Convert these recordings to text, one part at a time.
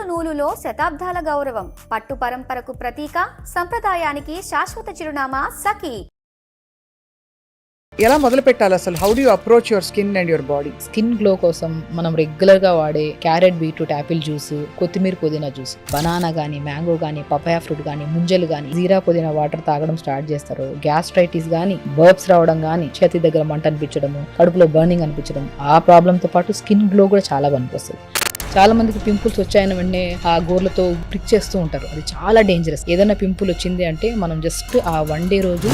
నూలులో శతాబ్దాల గౌరవం, పట్టు పరంపరకు ప్రతీక, సంప్రదాయానికి శాశ్వత చిరునామా సఖీ. ఎలా మొదలు పెట్టాలి అసలు? How do you approach your skin and your body? Skin glow కోసం మనం రెగ్యులర్ గా వాడే క్యారెట్ బీట్రూట్ యాపిల్ జ్యూస్, కొత్తిమీర పుదీనా జ్యూస్, బనానా గానీ, మ్యాంగో గానీ, పపాయ ఫ్రూట్ గానీ, ముంజలు గానీ, జీరా పుదీనా వాటర్ తాగడం స్టార్ట్ చేస్తారు. గ్యాస్ట్రైటిస్ గానీ, బర్బ్స్ రావడం గానీ, చేతి దగ్గర మంట అనిపించడము, కడుపులో బర్నింగ్ అనిపించడం, ఆ ప్రాబ్లమ్ తో పాటు స్కిన్ గ్లో కూడా చాలా పనికొస్తుంది. చాలా మందికి పింపుల్స్ వచ్చాయని వెంటనే ఆ గోర్లతో ప్రిక్ చేస్తూ ఉంటారు. అది చాలా డేంజరస్. ఏదైనా పింపుల్ వచ్చింది అంటే మనం జస్ట్ ఆ 1 day రోజు.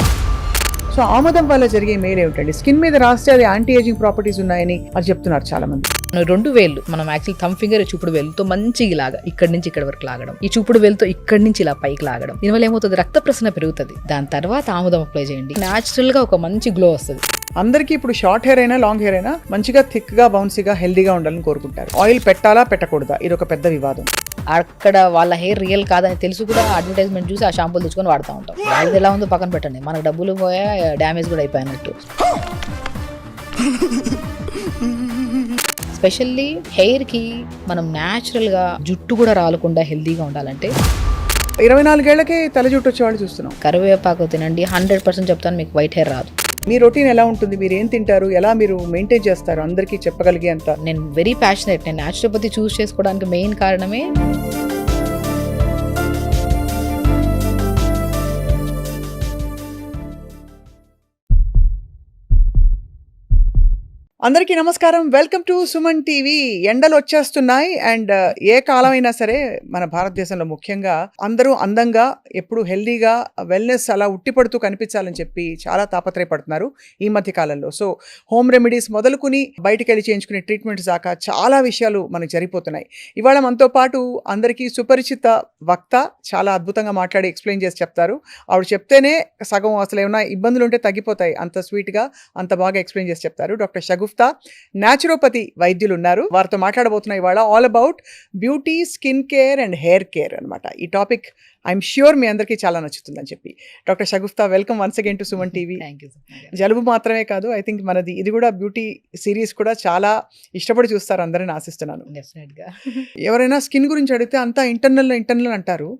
సో ఆముదం వల్ల జరిగే మేలు ఏమిటండి? స్కిన్ మీద రాస్తే అది యాంటీ ఏజింగ్ ప్రాపర్టీస్ ఉన్నాయని అది చెప్తున్నారు చాలా మంది. 2 వేళ్ళు మనం యాక్చువల్ థమ్ ఫింగర్, చూపుడు వేలుతో మంచిగా ఇలాగా ఇక్కడి నుంచి ఇక్కడ వరకు లాగడం, ఈ చూపుడు వేలుతో ఇక్కడి నుంచి ఇలా పైకి లాగడం. దీనివల్ల ఏమవుతుంది, రక్త ప్రసరణ పెరుగుతుంది. దాని తర్వాత ఆముదం అప్లై చేయండి, న్యాచురల్ గా ఒక మంచి గ్లో వస్తుంది. అందరికీ ఇప్పుడు షార్ట్ హెయిర్ అయినా లాంగ్ హెయిర్ అయినా మంచిగా థిక్ గా బౌన్సీగా హెల్దీగా ఉండాలని కోరుకుంటారు. ఆయిల్ పెట్టాలా పెట్టకూడదా, ఇది ఒక పెద్ద వివాదం. అక్కడ వాళ్ళ హెయిర్ రియల్ కాదని తెలుసు కూడా అడ్వర్టైజ్మెంట్ చూసి ఆ షాంపూలు తెచ్చుకొని వాడుతూ ఉంటాం. వాళ్ళది ఎలా ఉందో పక్కన పెట్టండి, మనకు డబ్బులు పోయా, డ్యామేజ్ కూడా అయిపోయినట్టు. స్పెషల్లీ హెయిర్ కి మనం న్యాచురల్ గా జుట్టు కూడా రాలకుండా హెల్దీగా ఉండాలంటే 24 ఏళ్లకే తల జుట్టు వచ్చేవాళ్ళు చూస్తున్నాం. కరివేపాకు తినండి, 100% చెప్తాను, మీకు వైట్ హెయిర్ రాదు. మీ రొటీన్ ఎలా ఉంటుంది? మీరు ఏం తింటారు, ఎలా మీరు మెయింటైన్ చేస్తారు అందరికీ చెప్పగలిగే అంత? నేను వెరీ ప్యాషనేట్. నేను న్యాచురోపతి చూస్ చేసుకోవడానికి మెయిన్ కారణమే అందరికీ నమస్కారం, వెల్కమ్ టు సుమన్ టీవీ. ఎండలు వచ్చేస్తున్నాయి అండ్ ఏ కాలం అయినా సరే మన భారతదేశంలో ముఖ్యంగా అందరూ అందంగా, ఎప్పుడు హెల్దీగా, వెల్నెస్ అలా ఉట్టిపడుతూ కనిపించాలని చెప్పి చాలా తాపత్రయపడుతున్నారు ఈ మధ్య కాలంలో. సో హోమ్ రెమెడీస్ మొదలుకుని బయటికి వెళ్ళి చేయించుకునే ట్రీట్మెంట్స్ దాకా చాలా విషయాలు మనకు జరిగిపోతున్నాయి. ఇవాళ మనతో పాటు అందరికీ సుపరిచిత వక్త చాలా అద్భుతంగా మాట్లాడి ఎక్స్ప్లెయిన్ చేసి చెప్తారు. ఆవిడ చెప్తేనే సగం అసలు ఏమైనా ఇబ్బందులు ఉంటే తగ్గిపోతాయి, అంత స్వీట్గా అంత బాగా ఎక్స్ప్లెయిన్ చేసి చెప్తారు. డాక్టర్ షగుఫ్తా న్యాచురోపతి వైద్యులు ఉన్నారు, వారితో మాట్లాడబోతున్నాయి ఇవాళ all about beauty, skin care and hair care అనమాట. ఈ టాపిక్ ఐఎమ్ ష్యూర్ మీ అందరికీ చాలా నచ్చుతుందని చెప్పి. Doctor Shagufta, welcome once again to Suman TV. జలుబు మాత్రమే కాదు, ఐ థింక్ మనది ఇది కూడా బ్యూటీ సిరీస్ కూడా చాలా ఇష్టపడి చూస్తారు అందరని ఆశిస్తున్నాను. ఎవరైనా స్కిన్ గురించి అడిగితే అంతా ఇంటర్నల్ అంటారు,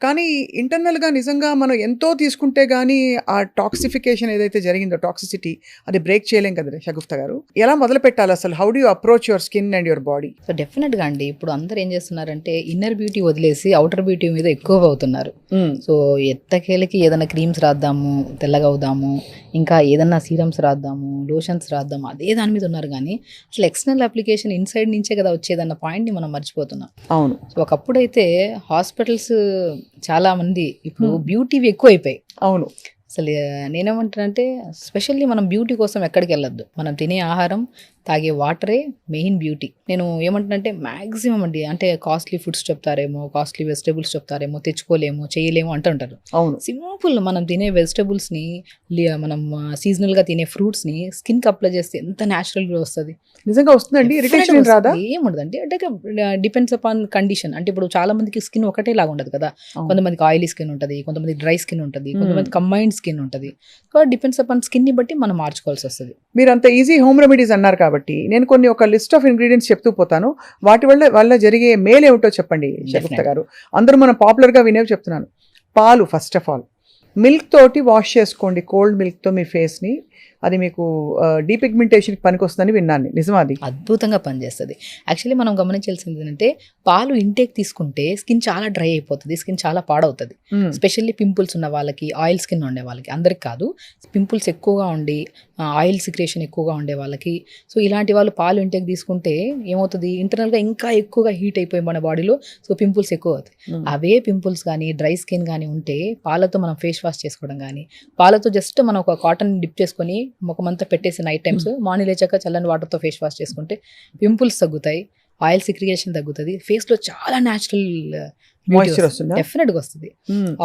కానీ ఇంటర్నల్గా నిజంగా మనం ఎంతో తీసుకుంటే కానీ ఆ టాక్సిఫికేషన్ ఏదైతే జరిగిందో, టాక్సిసిటీ, అది బ్రేక్ చేయలేం కదా షగుఫ్తా గారు. ఎలా మొదలు పెట్టాలి అసలు? How do you approach your skin and your body? So డెఫినెట్గా అండి, ఇప్పుడు అందరూ ఏం చేస్తున్నారంటే ఇన్నర్ బ్యూటీ వదిలేసి అవుటర్ బ్యూటీ మీద ఎక్కువగా అవుతున్నారు. సో ఎట్టకేలకి ఏదైనా క్రీమ్స్ రాద్దాము, తెల్లగా అవుదాము, ఇంకా ఏదన్నా సీరమ్స్ రాద్దాము, లోషన్స్ రాద్దాము, అదే దాని మీద ఉన్నారు. కానీ అసలు ఎక్స్టర్నల్ అప్లికేషన్ ఇన్సైడ్ నుంచే కదా వచ్చేదన్న పాయింట్ని మనం మర్చిపోతున్నాం. అవును. సో ఒకప్పుడైతే హాస్పిటల్స్ చాలా మంది ఇప్పుడు బ్యూటీవి ఎక్కువ అయిపోయాయి. అవును. అసలు నేనేమంటానంటే స్పెషల్లీ మనం బ్యూటీ కోసం ఎక్కడికి వెళ్ళొద్దు, మనం తినే ఆహారం, తాగే వాటరే మెయిన్ బ్యూటీ. నేను ఏమంటానంటే మ్యాక్సిమం అండి, అంటే కాస్ట్లీ ఫుడ్స్ చెప్తారేమో, కాస్ట్లీ వెజిటబుల్స్ చెప్తారేమో, తెచ్చుకోలేము, చేయలేము అంటుంటారు. అవును. సింపుల్ మనం తినే వెజిటబుల్స్ని, మనం సీజనల్గా తినే ఫ్రూట్స్ని స్కిన్కి అప్లై చేస్తే ఎంత న్యాచురల్గా వస్తుంది. నిజంగా వస్తుందండి? ఇరిటేషన్ రాదా? ఏముండదండి, అంటే డిపెండ్స్ అపాన్ కండిషన్. అంటే ఇప్పుడు చాలా మందికి స్కిన్ ఒకటే లాగా ఉండదు కదా, కొంతమందికి ఆయిలీ స్కిన్ ఉంటుంది, కొంతమంది డ్రై స్కిన్ ఉంటుంది, కొంతమంది కంబైన్డ్ స్కిన్ ఉంటుంది. సో డిపెండ్స్ అపాన్ స్కిన్ని బట్టి మనం మార్చుకోవాల్సి వస్తుంది. మీరు అంత ఈజీ హోమ్ రెమెడీస్ అన్నారు కాబట్టి నేను కొన్ని ఒక లిస్ట్ ఆఫ్ ఇంగ్రీడియంట్స్ చెప్తూ పోతాను, వాటి వల్ల జరిగే మేలు ఏమిటో చెప్పండి షగుఫ్తా గారు. అందరూ మనం పాపులర్గా వినేవి చెప్తున్నాను. పాలు, ఫస్ట్ ఆఫ్ ఆల్ మిల్క్ తోటి వాష్ చేసుకోండి, కోల్డ్ మిల్క్తో మీ ఫేస్ని. అది మీకు డీపిగ్మెంటేషన్కి పనికి వస్తుందని విన్నాను, నిజమా? అది అద్భుతంగా పనిచేస్తుంది. యాక్చువల్లీ మనం గమనించాల్సింది ఏంటంటే పాలు ఇంటేక్ తీసుకుంటే స్కిన్ చాలా డ్రై అయిపోతుంది, స్కిన్ చాలా పాడవుతుంది. స్పెషల్లీ పింపుల్స్ ఉన్న వాళ్ళకి, ఆయిల్ స్కిన్ ఉండే వాళ్ళకి, అందరికి కాదు, పింపుల్స్ ఎక్కువగా ఉండి ఆయిల్ సిక్రేషన్ ఎక్కువగా ఉండే వాళ్ళకి. సో ఇలాంటి వాళ్ళు పాలు ఇంటేక్ తీసుకుంటే ఏమవుతుంది, ఇంటర్నల్గా ఇంకా ఎక్కువగా హీట్ అయిపోయి మన బాడీలో, సో పింపుల్స్ ఎక్కువ అవుతాయి. అవే పింపుల్స్ కానీ డ్రై స్కిన్ కానీ ఉంటే పాలతో మనం ఫేస్ వాష్ చేసుకోవడం కానీ, పాలతో జస్ట్ మనం ఒక కాటన్ డిప్ చేసుకొని ముఖమంతా పెట్టేసి నైట్ టైమ్స్, మార్నింగ్ లేచాక చల్లని వాటర్తో ఫేస్ వాష్ చేసుకుంటే పింపుల్స్ తగ్గుతాయి, ఆయిల్ సిక్రియేషన్ తగ్గుతుంది, ఫేస్లో చాలా న్యాచురల్ Moisture వస్తుందా? డెఫినెట్ గా వస్తుంది.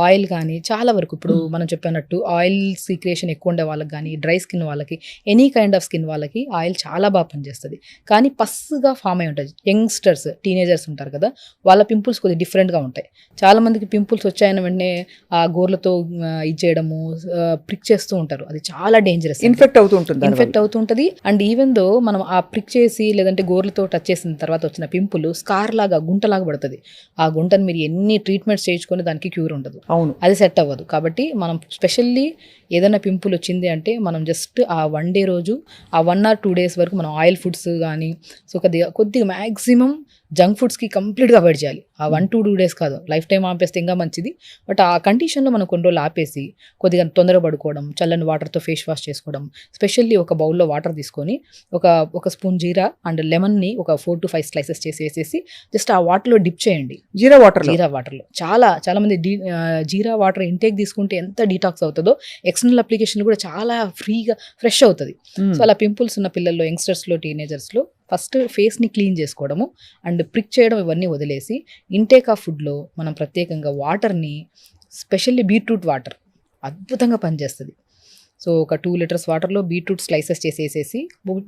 ఆయిల్ కానీ చాలా వరకు ఇప్పుడు మనం చెప్పినట్టు ఆయిల్ సీక్రేషన్ ఎక్కువ ఉండే వాళ్ళకి కానీ, డ్రై స్కిన్ వాళ్ళకి, ఎనీ కైండ్ ఆఫ్ స్కిన్ వాళ్ళకి ఆయిల్ చాలా బాగా పనిచేస్తుంది. కానీ పస్సుగా ఫామ్ అయి ఉంటుంది. యంగ్స్టర్స్, టీనేజర్స్ ఉంటారు కదా, వాళ్ళ పింపుల్స్ కొద్దిగా డిఫరెంట్గా ఉంటాయి. చాలా మందికి పింపుల్స్ వచ్చాయని వెంటనే ఆ గోర్లతో ఇది చేయడము, ప్రిక్ చేస్తూ ఉంటారు. అది చాలా డేంజరస్. ఇన్ఫెక్ట్ అవుతుంటుంది. అండ్ ఈవెన్ దో మనం ఆ ప్రిక్ చేసి లేదంటే గోర్లతో టచ్ చేసిన తర్వాత వచ్చిన పింపుల్ స్కార్ లాగా, గుంటలాగా పడుతుంది. ఆ గుంటను మీరు ఎన్ని ట్రీట్మెంట్స్ చేయించుకొని దానికి క్యూర్ ఉండదు. అవును, అది సెట్ అవ్వదు. కాబట్టి మనం స్పెషల్లీ ఏదైనా పింపుల్ వచ్చింది అంటే మనం జస్ట్ ఆ 1 day రోజు, ఆ 1 or 2 days వరకు మనం ఆయిల్ ఫుడ్స్ కానీ, సో కొద్దిగా మ్యాక్సిమం జంక్ ఫుడ్స్కి కంప్లీట్గా అవాయిడ్ చేయాలి. ఆ 1 to 2 days కాదు, లైఫ్ టైం ఆపేస్తే ఇంకా మంచిది. బట్ ఆ కండిషన్లో మనం కొన్ని రోజులు ఆపేసి కొద్దిగా తొందరగా పడుకోవడం, చల్లని వాటర్తో ఫేస్ వాష్ చేసుకోవడం, స్పెషల్లీ ఒక బౌల్లో వాటర్ తీసుకొని ఒక స్పూన్ జీరా అండ్ లెమన్ని ఒక 4 to 5 slices చేసి వేసేసి జస్ట్ ఆ వాటర్లో డిప్ చేయండి. జీరా వాటర్లో చాలా మంది జీరా వాటర్ ఇంటేక్ తీసుకుంటే ఎంత డీటాక్స్ అవుతుందో, ఎక్స్టర్నల్ అప్లికేషన్ కూడా చాలా ఫ్రీగా ఫ్రెష్ అవుతుంది. సో అలా పింపుల్స్ ఉన్న పిల్లల్లో, యంగ్స్టర్స్లో, టీనేజర్స్లో ఫస్ట్ ఫేస్ని క్లీన్ చేసుకోవడము అండ్ ప్రిక్ చేయడం ఇవన్నీ వదిలేసి ఇంటేక్ ఆఫ్ ఫుడ్లో మనం ప్రత్యేకంగా వాటర్ని, స్పెషల్లీ బీట్రూట్ వాటర్ అద్భుతంగా పనిచేస్తుంది. సో ఒక 2 liters వాటర్లో బీట్రూట్ స్లైసెస్ చేసేసేసి,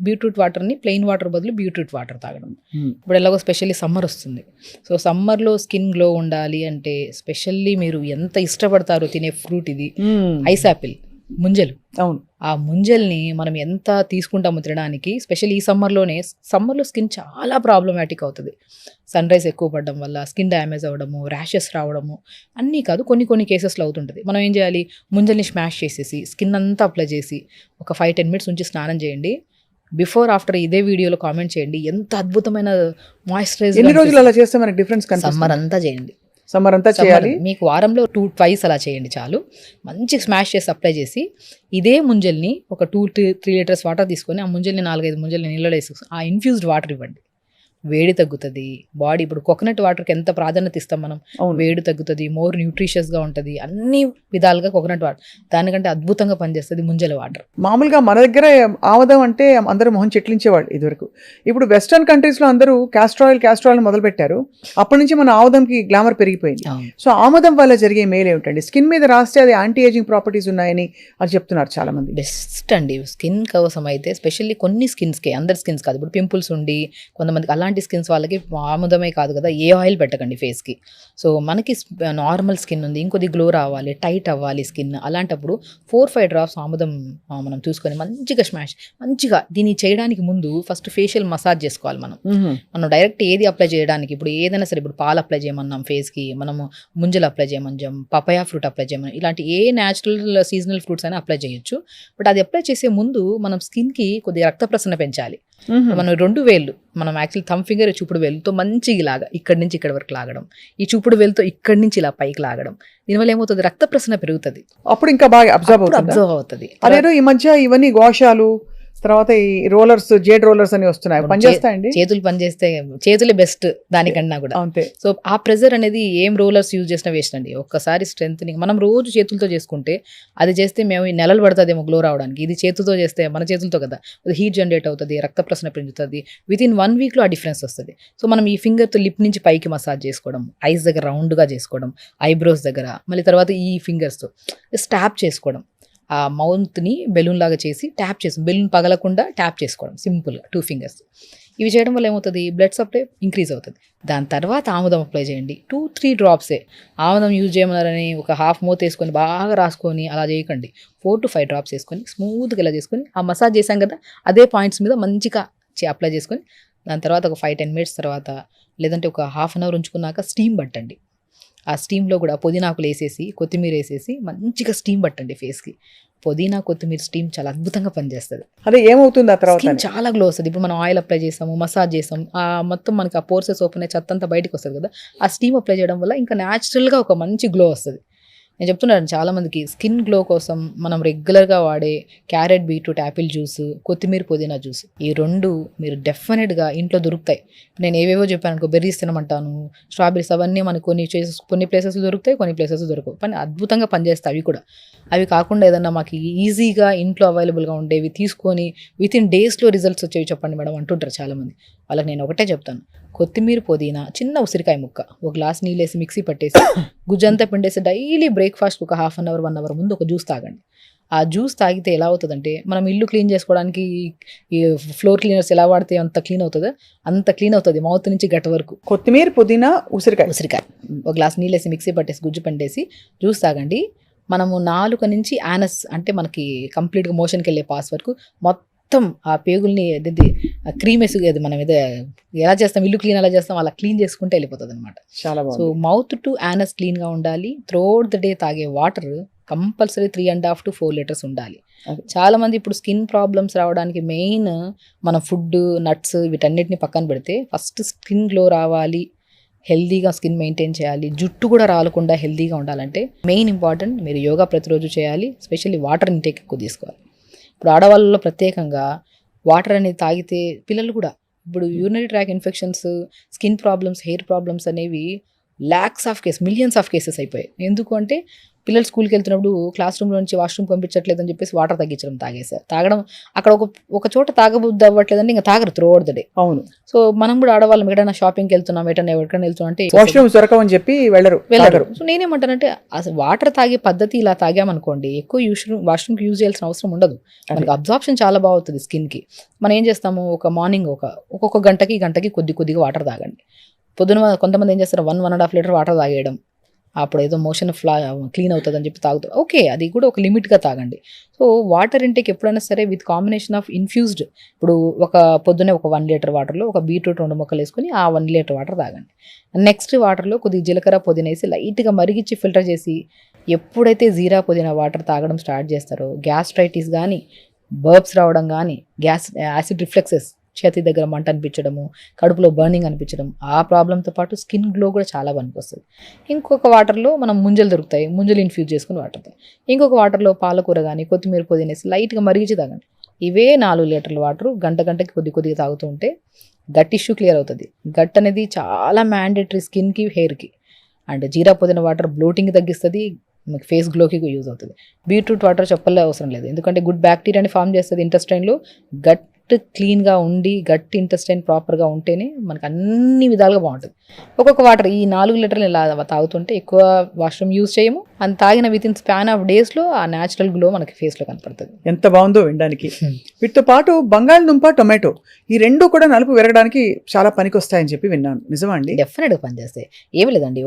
బీట్రూట్ వాటర్ని ప్లెయిన్ వాటర్ బదులు బీట్రూట్ వాటర్ తాగడం. ఇప్పుడు ఎలాగో స్పెషల్లీ సమ్మర్ వస్తుంది. సో సమ్మర్లో స్కిన్ గ్లో ఉండాలి అంటే స్పెషల్లీ మీరు ఎంత ఇష్టపడతారో తినే ఫ్రూట్ ఇది, ఐస్ యాపిల్, ముంజలు. అవును, ఆ ముంజల్ని మనం ఎంత తీసుకుంటాము తినడానికి, స్పెషల్లీ ఈ సమ్మర్లో స్కిన్ చాలా ప్రాబ్లమాటిక్ అవుతుంది. సన్ రైజ్ ఎక్కువ పడడం వల్ల స్కిన్ డ్యామేజ్ అవ్వడము, ర్యాషెస్ రావడము, అన్నీ కాదు కొన్ని కేసెస్లో అవుతుంటుంది. మనం ఏం చేయాలి, ముంజల్ని స్మాష్ చేసేసి స్కిన్ అంతా అప్లై చేసి ఒక 5-10 minutes ఉంచి స్నానం చేయండి. బిఫోర్ ఆఫ్టర్ ఇదే వీడియోలో కామెంట్ చేయండి ఎంత అద్భుతమైన మాయిశ్చరైజర్. ఎన్ని రోజులు అలా చేస్తే మనకి డిఫరెన్స్ కనిపిస్తుంది? సమ్మర్ అంతా చేయండి. సమ్మర్ అంతా చేయాలి. మీకు వారంలో 2-twice అలా చేయండి చాలు. మంచి స్మాష్ చేసి అప్లై చేసి ఇదే ముంజల్ని ఒక 2-3 liters వాటర్ తీసుకొని ఆ ముంజల్ని 4-5 ముంజల్ని నీళ్ళలో వేసి ఆ ఇన్ఫ్యూజ్డ్ వాటర్ ఇవ్వండి. వేడి తగ్గుతుంది. బాడీ ఇప్పుడు కోకోనట్ వాటర్కి ఎంత ప్రాధాన్యత ఇస్తాం మనం, వేడి తగ్గుతుంది, మోర్ న్యూట్రిషియస్గా ఉంటుంది, అన్ని విధాలుగా కోకోనట్ వాటర్ దానికంటే అద్భుతంగా పనిచేస్తుంది ముంజల వాటర్. మామూలుగా మన దగ్గర ఆముదం అంటే అందరూ మొహం చెట్లించేవాళ్ళు ఇదివరకు. ఇప్పుడు వెస్టర్న్ కంట్రీస్లో అందరూ క్యాస్ట్రాయిల్ మొదలు పెట్టారు. అప్పటి నుంచి మన ఆముదంకి గ్లామర్ పెరిగిపోయింది. సో ఆముదం వల్ల జరిగే మేలు ఏమిటండి? స్కిన్ మీద రాస్తే అది యాంటీ ఏజింగ్ ప్రాపర్టీస్ ఉన్నాయని అది చెప్తున్నారు చాలా మంది. బెస్ట్ అండి స్కిన్ కోసం అయితే, స్పెషల్లీ కొన్ని స్కిన్స్కి, అందరి స్కిన్స్ కాదు. ఇప్పుడు పింపుల్స్ ఉండి కొంతమందికి అలాంటి స్కిన్స్ వాళ్ళకి ఆముదమే కాదు కదా, ఏ ఆయిల్ పెట్టకండి ఫేస్కి. సో మనకి నార్మల్ స్కిన్ ఉంది, ఇంకొద్ది గ్లో రావాలి, టైట్ అవ్వాలి స్కిన్, అలాంటప్పుడు 4-5 drops ఆముదం మనం చూసుకొని మంచిగా దీన్ని చేయడానికి ముందు ఫస్ట్ ఫేషియల్ మసాజ్ చేసుకోవాలి. మనం డైరెక్ట్ ఏది అప్లై చేయడానికి, ఇప్పుడు ఏదైనా సరే, ఇప్పుడు పాలు అప్లై చేయమన్నాం ఫేస్కి, మనము ముంజలు అప్లై చేయమన్నాం, పపాయా ఫ్రూట్ అప్లై చేయమని, ఇలాంటి ఏ న్యాచురల్ సీజనల్ ఫ్రూట్స్ అయినా అప్లై చేయొచ్చు. బట్ అది అప్లై చేసే ముందు మనం స్కిన్కి కొద్దిగా రక్త ప్రసరణ పెంచాలి. మనం 2 వేళ్ళు, మనం యాక్చువల్లీ థమ్ ఫింగర్, చూపుడు వేలుతో మంచిగా ఇలాగా ఇక్కడి నుంచి ఇక్కడ వరకు లాగడం, ఈ చూపుడు వేలుతో ఇక్కడి నుంచి ఇలా పైకి లాగడం, దీనివల్ల ఏమవుతుంది, రక్త ప్రసరణ పెరుగుతుంది. అప్పుడు ఇంకా బాగా అబ్జర్వ్ అవుతుంది. అదేదో ఈ మధ్య ఇవన్నీ గోషాలు, తర్వాత ఈ రోలర్స్, జేడ్ రోలర్స్ అని వస్తున్నాయి, పనిచేస్తాయండి. చేతులు పనిచేస్తే, చేతులే బెస్ట్ దానికన్నా కూడా. అంతే. సో ఆ ప్రెజర్ అనేది ఏం రోలర్స్ యూజ్ చేసినా వేస్ట్ అండి. ఒక్కసారి స్ట్రెంత్నింగ్ మనం రోజు చేతులతో చేసుకుంటే, అది చేస్తే మేము నెలలు పడుతుందేమో గ్లో రావడానికి. ఇది చేతులతో చేస్తే, మన చేతులతో కదా, హీట్ జనరేట్ అవుతుంది, రక్త ప్రసరణ పెంచుతుంది. వితిన్ 1 weekలో ఆ డిఫరెన్స్ వస్తుంది. సో మనం ఈ ఫింగర్తో లిప్ నుంచి పైకి మసాజ్ చేసుకోవడం, ఐస్ దగ్గర రౌండ్గా చేసుకోవడం, ఐబ్రోస్ దగ్గర, మళ్ళీ తర్వాత ఈ ఫింగర్స్తో ట్యాప్ చేసుకోవడం, ఆ మౌత్ని బెలూన్ లాగా చేసి ట్యాప్ చేసి, బెలూన్ పగలకుండా ట్యాప్ చేసుకోవడం సింపుల్గా 2 fingers. ఇవి చేయడం వల్ల ఏమవుతుంది, బ్లడ్ సప్లై ఇంక్రీజ్ అవుతుంది. దాని తర్వాత ఆముదం అప్లై చేయండి. 2-3 drops ఆముదం యూజ్ చేయమన్నారని ఒక హాఫ్ మౌత్ వేసుకొని బాగా రాసుకొని అలా చేయకండి. 4 to 5 drops వేసుకొని స్మూత్గా ఇలా చేసుకొని, ఆ మసాజ్ చేసాం కదా అదే పాయింట్స్ మీద మంచిగా అప్లై చేసుకొని, దాని తర్వాత ఒక 5-10 minutes తర్వాత, లేదంటే ఒక ½ hour ఉంచుకున్నాక స్టీమ్ పట్టండి. ఆ స్టీమ్లో కూడా పుదీనాకులు వేసేసి, కొత్తిమీర వేసేసి మంచిగా స్టీమ్ పట్టండి ఫేస్కి. పుదీనా, కొత్తిమీర స్టీమ్ చాలా అద్భుతంగా పనిచేస్తుంది. అదే ఏమవుతుంది ఆ తర్వాత, చాలా గ్లో వస్తుంది. ఇప్పుడు మనం ఆయిల్ అప్లై చేసాము, మసాజ్ చేసాం, మొత్తం మనకి ఆ పోర్సెస్ ఓపెన్ అయ్యి చెత్త అంతా బయటకు వస్తుంది కదా, ఆ స్టీమ్ అప్లై చేయడం వల్ల ఇంకా న్యాచురల్గా ఒక మంచి గ్లో వస్తుంది. నేను చెప్తున్నాను చాలా మందికి స్కిన్ గ్లో కోసం మనం రెగ్యులర్గా వాడే క్యారెట్, బీట్రూట్, యాపిల్ జ్యూస్, కొత్తిమీర, పుదీనా జ్యూస్, ఈ 2 మీరు డెఫినెట్గా ఇంట్లో దొరుకుతాయి. నేను ఏవేవో చెప్పాను అనుకో, బెర్రీస్ తినమంటాను, స్ట్రాబెరీస్, అవన్నీ మనకు కొన్ని ప్లేసెస్ దొరుకుతాయి, కొన్ని ప్లేసెస్ దొరకవు, కానీ అద్భుతంగా పనిచేస్తాయి అవి కూడా. అవి కాకుండా ఏదన్నా మాకు ఈజీగా ఇంట్లో అవైలబుల్గా ఉండేవి తీసుకొని వితిన్ డేస్లో రిజల్ట్స్ వచ్చేవి చెప్పండి మేడం అంటుంటారు చాలామంది. వాళ్ళకి నేను ఒకటే చెప్తాను, కొత్తిమీర పుదీనా చిన్న ఉసిరికాయ ముక్క ఒక గ్లాస్ నీళ్ళేసి మిక్సీ పట్టేసి గుజ్జంతా పిండేసి డైలీ బ్రేక్ఫాస్ట్ ఒక హాఫ్ అన్ అవర్ 1 అవర్ ముందు ఒక జ్యూస్ తాగండి. ఆ జ్యూస్ తాగితే ఎలా అవుతుందంటే, మనం ఇల్లు క్లీన్ చేసుకోవడానికి ఈ ఫ్లోర్ క్లీనర్స్ ఎలా వాడితే అంత క్లీన్ అవుతుందో అంత క్లీన్ అవుతుంది మౌత్ నుంచి గట్ వరకు. కొత్తిమీర, పుదీనా, ఉసిరికాయ ఒక గ్లాస్ నీళ్ళేసి మిక్సీ పట్టేసి గుజ్జు పండేసి జ్యూస్ తాగండి. మనము 4 నుంచి యానస్ అంటే మనకి కంప్లీట్గా మోషన్కి వెళ్ళే పాస్ వరకు మొత్తం ఆ పేగుల్ని క్రీమ్ వేసి అది మనం ఏదో ఎలా చేస్తాం ఇల్లు క్లీన్ అలా చేస్తాం అలా క్లీన్ చేసుకుంటే వెళ్ళిపోతుంది అనమాట. చాలా సో బాగుంది. మౌత్ టు యానస్ క్లీన్గా ఉండాలి. త్రూఅవుట్ ద డే తాగే వాటర్ కంపల్సరీ 3.5 to 4 లీటర్స్ ఉండాలి. అది. చాలా మంది ఇప్పుడు స్కిన్ ప్రాబ్లమ్స్ రావడానికి మెయిన్ మన ఫుడ్, నట్స్ వీటన్నిటిని పక్కన పెడితే ఫస్ట్ స్కిన్ గ్లో రావాలి, హెల్దీగా స్కిన్ మెయింటైన్ చేయాలి, జుట్టు కూడా రాలకుండా హెల్దీగా ఉండాలంటే మెయిన్ ఇంపార్టెంట్ మీరు యోగా ప్రతిరోజు చేయాలి. స్పెషల్లీ వాటర్ ఇంటేక్ ఎక్కువ తీసుకోవాలి. ఇప్పుడు ఆడవాళ్ళలో ప్రత్యేకంగా వాటర్ అనేది తాగితే పిల్లలు కూడా ఇప్పుడు urinary tract infections, skin problems, hair problems అనేవి మిలియన్స్ ఆఫ్ కేసెస్ అయిపోయాయి. ఎందుకు అంటే పిల్లలు స్కూల్కి వెళ్తున్నప్పుడు క్లాస్ రూమ్లో నుంచి వాష్రూమ్ పంపించట్లేదని చెప్పేసి వాటర్ తగ్గించడం తాగడం అక్కడ ఒక చోట తాగబుద్ధి అవ్వట్లేదంటే ఇంకా తాగరు త్రూఅవుట్ ద డే. అవును. సో మనం కూడా ఆడవాళ్ళం ఎక్కడైనా షాపింగ్కి వెళ్తున్నాం, ఎక్కడికైనా వెళ్తున్నాం అంటే వాష్రూమ్ దొరకవని చెప్పి వెళ్ళరు. సో నేనేమంటానంటే అసలు వాటర్ తాగే పద్ధతి ఇలా తాగామనుకోండి ఎక్కువ వాష్రూమ్కి యూజ్ చేయాల్సిన అవసరం ఉండదు. మనకి అబ్జార్ప్షన్ చాలా బాగుంటుంది స్కిన్కి. మనం ఏం చేస్తాము, ఒక మార్నింగ్ ఒక్కొక్క గంటకి కొద్దిగా వాటర్ తాగండి. పొద్దున కొంతమంది ఏం చేస్తారు 1.5 లీటర్ వాటర్ తాగేయడం, అప్పుడు ఏదో మోషన్ క్లీన్ అవుతుంది అని చెప్పి తాగుతారు. ఓకే, అది కూడా ఒక లిమిట్గా తాగండి. సో వాటర్ ఇంటేక్ ఎప్పుడైనా సరే విత్ కాంబినేషన్ ఆఫ్ ఇన్ఫ్యూజ్డ్, ఇప్పుడు పొద్దున్నే ఒక 1 లీటర్ వాటర్లో ఒక బీట్రూట్ 2 ముక్కలు వేసుకొని ఆ 1 లీటర్ వాటర్ తాగండి. నెక్స్ట్ వాటర్లో కొద్దిగా జీలకర్ర, పుదీనా వేసి లైట్గా మరిగించి ఫిల్టర్ చేసి ఎప్పుడైతే జీరా పుదీనా వాటర్ తాగడం స్టార్ట్ చేస్తారో గ్యాస్ట్రైటిస్ కానీ, బర్బ్స్ రావడం కానీ, యాసిడ్ రిఫ్లెక్సెస్, చేతి దగ్గర మంట అనిపించడము, కడుపులో బర్నింగ్ అనిపించడం, ఆ ప్రాబ్లంతో పాటు స్కిన్ గ్లో కూడా చాలా పనికొస్తుంది. ఇంకొక వాటర్లో మనం ముంజలు దొరుకుతాయి, ముంజలు ఇన్ఫ్యూజ్ చేసుకుని వాటర్. ఇంకొక వాటర్లో పాలకూర కానీ, కొత్తిమీర పుదీనేసి లైట్గా మరిగించి తాగండి. ఇవే 4 లీటర్ల వాటర్ గంటకి కొద్దిగా తాగుతూ ఉంటే గట్ ఇష్యూ క్లియర్ అవుతుంది. గట్ అనేది చాలా మ్యాండేటరీ స్కిన్కి, హెయిర్కి. అండ్ జీరా పుదీనా వాటర్ బ్లోటింగ్ తగ్గిస్తుంది, మీకు ఫేస్ గ్లోకి యూజ్ అవుతుంది. బీట్రూట్ వాటర్ చెప్పలే అవసరం లేదు, ఎందుకంటే గుడ్ బ్యాక్టీరియాని ఫామ్ చేస్తుంది ఇంటెస్టైన్లో. గట్ క్లీన్గా ఉండి గట్ ఇంటెస్టైన్ ప్రాపర్గా ఉంటేనే మనకు అన్ని విధాలుగా బాగుంటుంది. ఒక్కొక్క వాటర్ ఈ 4 లీటర్లు ఇలా తాగుతుంటే ఎక్కువ వాష్రూమ్ యూజ్ చేయము, అని తాగిన విత్ ఇన్ స్పాన్ ఆఫ్ డేస్లో ఆ న్యాచురల్ గ్లో మనకి ఫేస్లో కనపడుతుంది. ఎంత బాగుందో వినడానికి. వీటితో పాటు బంగాళదుంప, టొమాటో ఈ 2 కూడా నలుపు విరగడానికి చాలా పనికి వస్తాయని చెప్పి విన్నాను. నిజమా అండి? డెఫినెట్గా పనిచేస్తాయి. ఏమి లేదండి,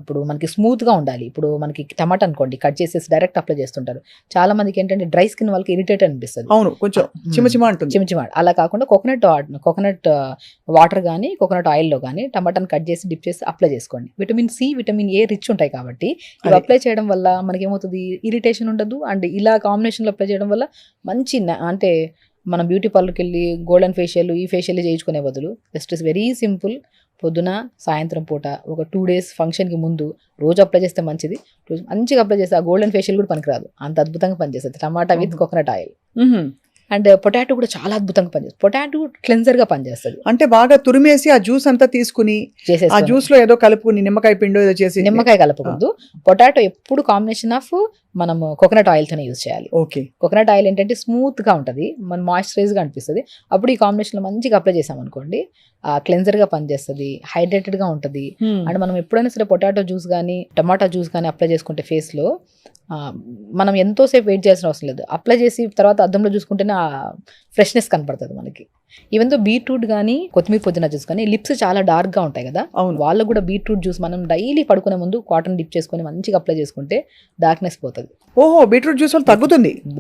ఇప్పుడు మనకి స్మూత్గా ఉండాలి. ఇప్పుడు మనకి టమాటా అనుకోండి, కట్ చేసేసి డైరెక్ట్ అప్లై చేస్తుంటారు. చాలా మందికి ఏంటంటే డ్రై స్కిన్ వాళ్ళకి ఇరిటేట్ అనిపిస్తుంది. అవును, కొంచెం చిమచిమ అంటుంది. అలా కాకుండా కోకోనట్ వాటర్ కానీ, కోకోనట్ ఆయిల్లో కానీ టమాటాని కట్ చేసి డిప్ చేసి అప్లై చేసుకోండి. Vitamin C, vitamin A rich ఉంటాయి కాబట్టి ఇవి అప్లై చేయడం వల్ల మనకి ఏమవుతుంది, ఇరిటేషన్ ఉండదు. అండ్ ఇలా కాంబినేషన్లో అప్లై చేయడం వల్ల మంచి అంటే మనం బ్యూటీ పార్లర్కి వెళ్ళి గోల్డెన్ ఫేషియల్, ఈ ఫేషియల్ చేయించుకునే బదులు జస్ట్ ఇస్ వెరీ సింపుల్. పొద్దున, సాయంత్రం పూట ఒక 2 days ఫంక్షన్కి ముందు రోజు అప్లై చేస్తే మంచిది. మంచిగా అప్లై చేస్తే ఆ గోల్డెన్ ఫేషియల్ కూడా పనికిరాదు, అంత అద్భుతంగా పనిచేస్తుంది tomato with coconut oil. And potato కూడా చాలా అద్భుతంగా పనిచేస్తుంది. పొటాటో క్లెన్జర్గా పనిచేస్తుంది. అంటే బాగా తురిమేసి ఆ జ్యూస్ అంతా తీసుకుని ఆ జ్యూస్ లో ఏదో కలుపుకుని నిమ్మకాయ పిండో ఏదో చేసి. నిమ్మకాయ కలపకూడదు. పొటాటో ఎప్పుడు కాంబినేషన్ ఆఫ్ మనం కోకోనట్ ఆయిల్తోనే యూజ్ చేయాలి. ఓకే. కోకోనట్ ఆయిల్ ఏంటంటే స్మూత్గా ఉంటుంది, మన మాయిశ్చరైజ్గా అనిపిస్తుంది. అప్పుడు ఈ కాంబినేషన్లో మంచిగా అప్లై చేసామనుకోండి, క్లెన్జర్గా పనిచేస్తుంది, హైడ్రేటెడ్గా ఉంటుంది. అండ్ మనం ఎప్పుడైనా సరే పొటాటో జ్యూస్ కానీ, టమాటా జ్యూస్ కానీ అప్లై చేసుకుంటే ఫేస్లో మనం ఎంతోసేపు వెయిట్ చేయాల్సిన అవసరం లేదు. అప్లై చేసి తర్వాత అద్దంలో చూసుకుంటేనే ఆ ఫ్రెష్నెస్ కనపడుతుంది మనకి. ఈవెన్ తో బీట్రూట్ కానీ, కొత్తిమీర పుదీనా జ్యూస్ కానీ లిప్స్ చాలా డార్క్గా ఉంటాయి కదా, వాళ్ళకు కూడా బీట్రూట్ జ్యూస్ మనం డైలీ పడుకునే ముందు కాటన్ డిప్ చేసుకొని మంచిగా అప్లై చేసుకుంటే డార్క్నెస్ పోతుంది. ఓహో, బీట్రూట్ జ్యూస్ వల్ల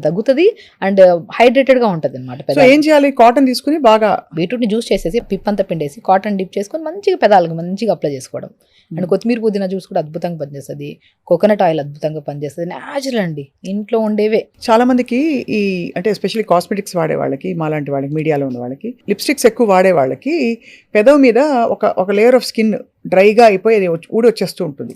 తగ్గుతుంది అండ్ హైడ్రేటెడ్గా ఉంటుంది అనమాట. ఏం చేయాలి, కాటన్ తీసుకుని బాగా బీట్రూట్ని జ్యూస్ చేసేసి పిప్పంతా పిండేసి కాటన్ డిప్ చేసుకొని మంచిగా పెదాలకు మంచిగా అప్లై చేసుకోవడం. అండ్ కొత్తిమీర పుదీనా జ్యూస్ కూడా అద్భుతంగా పనిచేస్తుంది, కోకోనట్ ఆయిల్ అద్భుతంగా పనిచేస్తుంది. న్యాచురల్ అండి, ఇంట్లో ఉండేవే. చాలా మందికి ఈ అంటే ఎస్పెషల్లీ కాస్మెటిక్స్ వాడే వాళ్ళకి, మాలాంటి వాళ్ళకి, మీడియాలో ఉన్న వాళ్ళకి, లిప్స్టిక్స్ ఎక్కువ వాడే వాళ్ళకి పెదవి మీద ఒక లేయర్ ఆఫ్ స్కిన్ డ్రైగా అయిపోయి అది ఊడి వచ్చేస్తూ ఉంటుంది.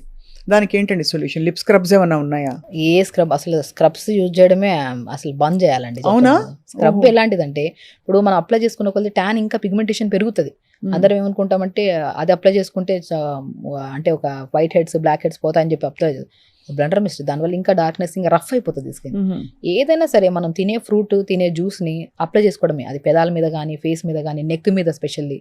దానికి ఏంటండి సొల్యూషన్? లిప్ స్క్రబ్స్ ఏమన్నా ఉన్నాయా? ఏ స్క్రబ్, అసలు స్క్రబ్స్ యూజ్ చేయడమే అసలు బంద్ చేయాలండి. అవునా? స్క్రబ్ ఎలాంటిదంటే ఇప్పుడు మనం అప్లై చేసుకున్న కొద్ది ట్యాన్ ఇంకా పిగ్మెంటేషన్ పెరుగుతుంది. అందరం ఏమనుకుంటామంటే అది అప్లై చేసుకుంటే అంటే ఒక వైట్ హెడ్స్, బ్లాక్ హెడ్స్ పోతాయని చెప్పి అప్లై బ్లెండర్ మిస్ట్, దానివల్ల ఇంకా డార్క్నెస్, ఇంకా రఫ్ అయిపోతుంది స్కిన్. ఏదైనా సరే మనం తినే ఫ్రూట్, తినే జ్యూస్ని అప్లై చేసుకోవడమే. అది పెదాల మీద కానీ, ఫేస్ మీద కానీ, నెక్ మీద specially.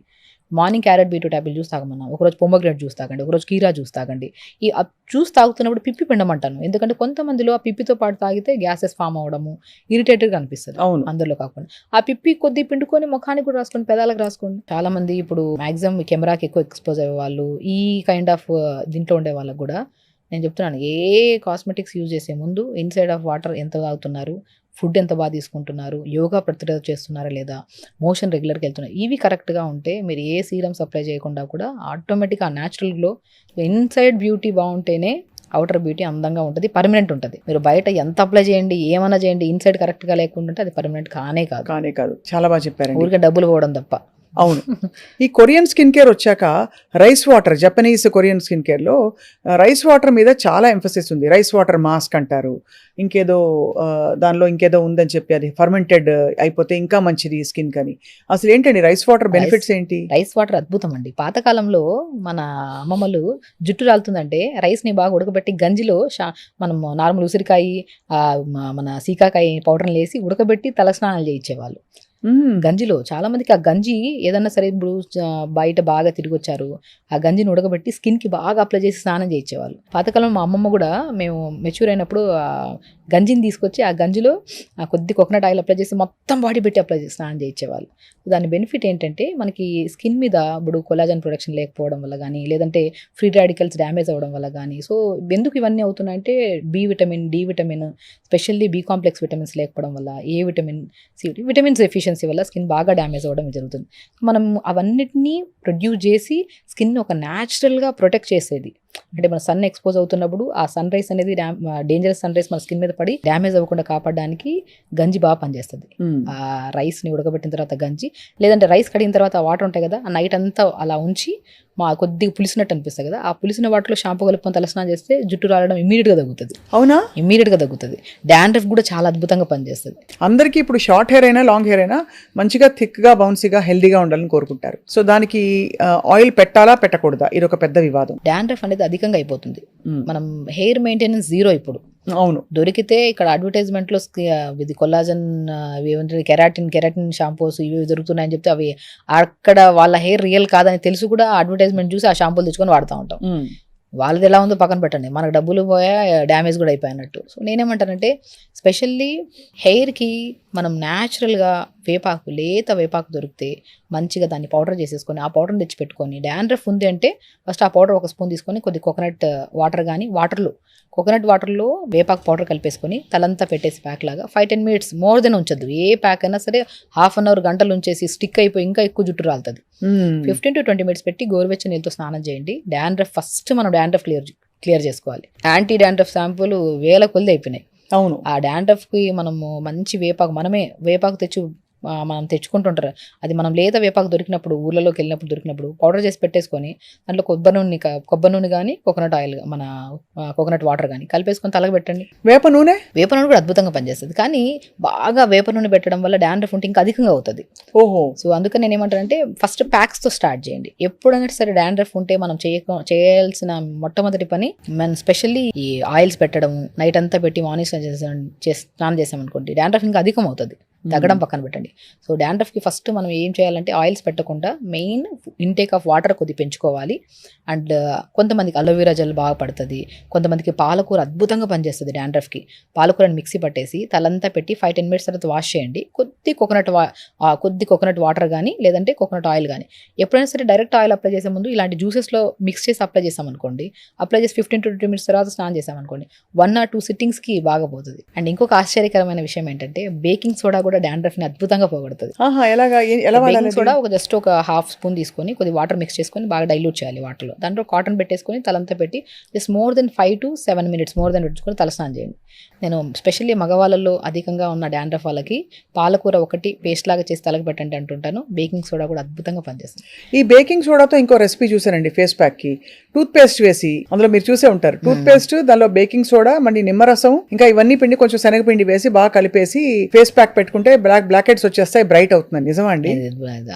Morning carrot beetroot apple juice తాగమన్నా, ఒకరోజు పొమోగ్రానేట్ జ్యూస్ తాగండి, ఒకరోజు కీరా జ్యూస్ తాగండి. ఈ జ్యూస్ తాగుతున్నప్పుడు పిప్పి పిండమంటాను, ఎందుకంటే కొంతమందిలో ఆ పిప్పితో పాటు తాగితే గ్యాసెస్ ఫామ్ అవ్వడము, ఇరిటేటెడ్గా అనిపిస్తుంది. అవును, అందరిలో కాకుండా ఆ పిప్పి కొద్ది పిండుకొని ముఖానికి కూడా రాసుకోండి, పెదాలకు రాసుకోండి. చాలా మంది ఇప్పుడు మాక్సిమం కెమెరాకి ఎక్కువ ఎక్స్పోజ్ అయ్యే వాళ్ళు, ఈ కైండ్ ఆఫ్ దీంట్లో ఉండే వాళ్ళకు కూడా నేను చెప్తున్నాను, ఏ కాస్మెటిక్స్ యూజ్ చేసే ముందు ఇన్సైడ్ ఆఫ్ వాటర్ ఎంత తాగుతున్నారు, ఫుడ్ ఎంత బాగా తీసుకుంటున్నారు, యోగా ప్రతిరోజు చేస్తున్నారా లేదా, మోషన్ రెగ్యులర్గా వెళ్తున్నారు, ఇవి కరెక్ట్గా ఉంటే మీరు ఏ సీరమ్స్ అప్లై చేయకుండా కూడా ఆటోమేటిక్గా న్యాచురల్ గ్లో, ఇన్సైడ్ బ్యూటీ బాగుంటేనే అవుటర్ బ్యూటీ అందంగా ఉంటుంది, పర్మనెంట్ ఉంటుంది. మీరు బయట ఎంత అప్లై చేయండి, ఏమైనా చేయండి, ఇన్సైడ్ కరెక్ట్గా లేకుండా అది పర్మనెంట్ కానే కాదు. చాలా బాగా చెప్పారండి. ఊరికే డబ్బులు పోవడం తప్ప. అవును. ఈ కొరియన్ స్కిన్ కేర్ వచ్చాక rice water, Japanese Korean skin కేర్లో రైస్ వాటర్ మీద చాలా ఎంఫసిస్ ఉంది. రైస్ వాటర్ మాస్క్ అంటారు, ఇంకేదో దానిలో ఇంకేదో ఉందని చెప్పి, అది ఫర్మెంటెడ్ అయిపోతే ఇంకా మంచిది స్కిన్ కని. అసలు ఏంటండి రైస్ వాటర్ బెనిఫిట్స్ ఏంటి? రైస్ వాటర్ అద్భుతం అండి. పాతకాలంలో మన అమ్మమ్మలు జుట్టు రాలుతుందంటే రైస్ని బాగా ఉడకబెట్టి గంజిలో మనం నార్మల్ ఉసిరికాయ, మన సీకాకాయ పౌడర్ని వేసి ఉడకబెట్టి తలస్నానాలు చేయించేవాళ్ళు గంజిలో. చాలా మందికి ఆ గంజి ఏదన్నా సరే, ఇప్పుడు బయట బాగా తిరిగి వచ్చారు, ఆ గంజిని ఉడకబెట్టి స్కిన్కి బాగా అప్లై చేసి స్నానం చేయించేవాళ్ళు. పాతకాలం మా అమ్మమ్మ కూడా మేము మెచ్యూర్ అయినప్పుడు గంజిని తీసుకొచ్చి ఆ గంజిలో కొద్ది కోకోనట్ ఆయిల్ అప్లై చేసి మొత్తం బాడీ పెట్టి అప్లై చేసి స్నానం చేయించేవాళ్ళు. దాని బెనిఫిట్ ఏంటంటే మనకి స్కిన్ మీద ఇప్పుడు కొలాజన్ ప్రొడక్షన్ లేకపోవడం వల్ల కానీ, లేదంటే ఫ్రీ రాడికల్స్ డ్యామేజ్ అవ్వడం వల్ల కానీ. సో ఎందుకు ఇవన్నీ అవుతున్నాయంటే B vitamin, D vitamin, specially B complex vitamins లేకపోవడం వల్ల, A vitamin, C vitamins efficiency వల్ల స్కిన్ బాగా డ్యామేజ్ అవ్వడం జరుగుతుంది. మనం అవన్నిటినీ ప్రొడ్యూస్ చేసి స్కిన్ ఒక న్యాచురల్గా ప్రొటెక్ట్ చేసేది. అంటే మన సన్ ఎక్స్పోజ్ అవుతున్నప్పుడు ఆ సన్ రైస్ అనేది డేంజరస్ సన్ రైస్ మన స్కిన్ మీద పడి డ్యామేజ్ అవ్వకుండా కాపాడడానికి గంజి బాగా పనిచేస్తుంది. ఆ రైస్ని ఉడకబెట్టిన తర్వాత గంజి, లేదంటే రైస్ కడిగిన తర్వాత వాటర్ ఉంటాయి కదా, ఆ నైట్ అంతా అలా ఉంచి కొద్దిగా పులిసినట్టు అనిపిస్తుంది కదా, ఆ పులిసిన వాటిలో షాంపూ కలుపుకొని తలస్నానం చేస్తే జుట్టు రాలడం ఇమీడియట్గా తగ్గుతుంది. అవునా? ఇమీడియట్గా తగ్గుతుంది. డాండ్రఫ్ కూడా చాలా అద్భుతంగా పనిచేస్తుంది. అందరికీ ఇప్పుడు షార్ట్ హెయిర్ అయినా లాంగ్ హెయిర్ అయినా మంచిగా థిక్గా, బౌన్సీగా, హెల్దీగా ఉండాలని కోరుకుంటారు. సో దానికి ఆయిల్ పెట్టాలా పెట్టకూడదా, ఇది ఒక పెద్ద వివాదం. డాండ్రఫ్ అనేది అధికంగా అయిపోతుంది. మనం హెయిర్ మెయింటెనెన్స్ జీరో ఇప్పుడు. అవును, దొరికితే ఇక్కడ అడ్వర్టైజ్మెంట్లో ఇది కొల్లాజన్, కెరాటిన్ షాంపూస్ ఇవి దొరుకుతున్నాయని చెప్తే అవి అక్కడ వాళ్ళ హెయిర్ రియల్ కాదని తెలుసు కూడా అడ్వర్టైజ్మెంట్ చూసి ఆ షాంపూలు తెచ్చుకొని వాడుతూ ఉంటాం. వాళ్ళది ఎలా ఉందో పక్కన పెట్టండి, మనకు డబ్బులు పోయా, డ్యామేజ్ కూడా అయిపోయినట్టు. సో నేనేమంటానంటే స్పెషల్లీ హెయిర్కి మనం న్యాచురల్గా వేపాకు, లేత వేపాకు దొరికితే మంచిగా దాన్ని పౌడర్ చేసేసుకొని ఆ పౌడర్ని తెచ్చి పెట్టుకొని, డాండ్రఫ్ ఉంది అంటే ఫస్ట్ ఆ పౌడర్ ఒక స్పూన్ తీసుకొని కొద్ది కోకోనట్ వాటర్ కానీ, కోకోనట్ వాటర్లో వేపాకు పౌడర్ కలిపేసుకొని తలంతా పెట్టేసి ప్యాక్ లాగా 5-10 minutes మోర్ దెన్ ఉంచద్దు. ఏ ప్యాక్ అయినా సరే 1/2 hour గంటలు ఉంచేసి స్టిక్ అయిపోయి ఇంకా ఎక్కువ జుట్టు రాలుతుంది. 15 to 20 minutes పెట్టి గోరువెచ్చని నీళ్ళతో స్నానం చేయండి. డాండ్రఫ్ ఫస్ట్ మనం డాండ్రఫ్ క్లియర్ చేసుకోవాలి. యాంటీ డాండ్రఫ్ షాంపూలు వేల కొద్ది అయిపోయినాయి. అవును, ఆ డాండ్రఫ్కి మనము మంచి వేపాకు, మనమే వేపాకు మనం తెచ్చుకుంటుంటారు. అది మనం లేత వేపాకు దొరికినప్పుడు, ఊర్లలోకి వెళ్ళినప్పుడు దొరికినప్పుడు పౌడర్ చేసి పెట్టేసుకొని దాంట్లో కొబ్బరి నూనె కానీ, కోకోనట్ ఆయిల్, మన కోకోనట్ వాటర్ కానీ కలిపేసుకొని తలకు పెట్టండి. వేప నూనె కూడా అద్భుతంగా పనిచేస్తుంది. కానీ బాగా వేప నూనె పెట్టడం వల్ల డాండ్రఫ్ ఉంటే ఇంకా అధికంగా అవుతుంది. ఓహో. సో అందుకని నేను ఏమంటానంటే ఫస్ట్ ప్యాక్స్తో స్టార్ట్ చేయండి. ఎప్పుడైనా సరే డాండ్రఫ్ ఉంటే మనం చేయాల్సిన మొట్టమొదటి పని, మనం స్పెషల్లీ ఈ ఆయిల్స్ పెట్టడం, నైట్ అంతా పెట్టి మార్నింగ్ స్నానం చేసామనుకోండి, డాండ్రఫ్ ఇంకా అధికం అవుతుంది. తగ్గడం పక్కన పెట్టండి. సో డాండ్రఫ్కి ఫస్ట్ మనం ఏం చేయాలంటే ఆయిల్స్ పెట్టకుండా మెయిన్ ఇంటేక్ ఆఫ్ వాటర్ కొద్ది పెంచుకోవాలి. అండ్ కొంతమందికి అలోవెరా జెల్ బాగా పడుతుంది, కొంతమందికి పాలకూర అద్భుతంగా పనిచేస్తుంది డాండ్రఫ్కి. పాలకూరని మిక్సీ పట్టేసి తలంతా పెట్టి 5-10 minutes తర్వాత వాష్ చేయండి. కొద్ది కోకోనట్ వాటర్ కానీ, లేదంటే కోకోనట్ ఆయిల్ కానీ. ఎప్పుడైనా సరే డైరెక్ట్ ఆయిల్ అప్లై చేసే ముందు ఇలాంటి జ్యూసెస్లో మిక్స్ చేసి అప్లై చేసామనుకోండి, అప్లై చేసి 15 to 20 minutes తర్వాత స్నానం చేసామనుకోండి, 1 or 2 sittings బాగా పోతుంది. అండ్ ఇంకొక ఆశ్చర్యకరమైన విషయం ఏంటంటే బేకింగ్ సోడా కూడా డాండ్రఫ్ ని అద్భుతంగా పోగొడుతుంది. బేకింగ్ సోడా జస్ట్ ఒక 1/2 spoon తీసుకొని కొద్ది వాటర్ మిక్స్ చేసుకొని బాగా డైల్యూట్ చేయాలి వాటర్లో. దాంట్లో కాటన్ పెట్టేసుకొని తలంతా పెట్టి just more than 5 to 7 minutes పెట్టుకొని తలస్నానం చేయండి. నేను స్పెషల్లీ మగవాళ్ళలో అధికంగా ఉన్న డాండ్రఫ్ వాళ్ళకి పాలకూర ఒకటి పేస్ట్ లాగా చేసి తలకు పెట్టండి అంటుంటాను. బేకింగ్ సోడా కూడా అద్భుతంగా పనిచేస్తుంది. ఈ బేకింగ్ సోడాతో ఇంకో రెసిపీ చూసానండి, ఫేస్ ప్యాక్ కి టూత్ పేస్ట్ వేసి, అందులో మీరు చూసే ఉంటారు, టూత్ పేస్ట్ దానిలో బేకింగ్ సోడా, మళ్ళీ నిమ్మరసం, ఇంకా ఇవన్నీ పిండి కొంచెం శనగపిండి వేసి బాగా కలిపేసి ఫేస్ ప్యాక్ పెట్టుకుంటే బ్లాక్ హెడ్స్ వచ్చేస్తాయి, బ్రైట్ అవుతుంది. నిజమా అండి?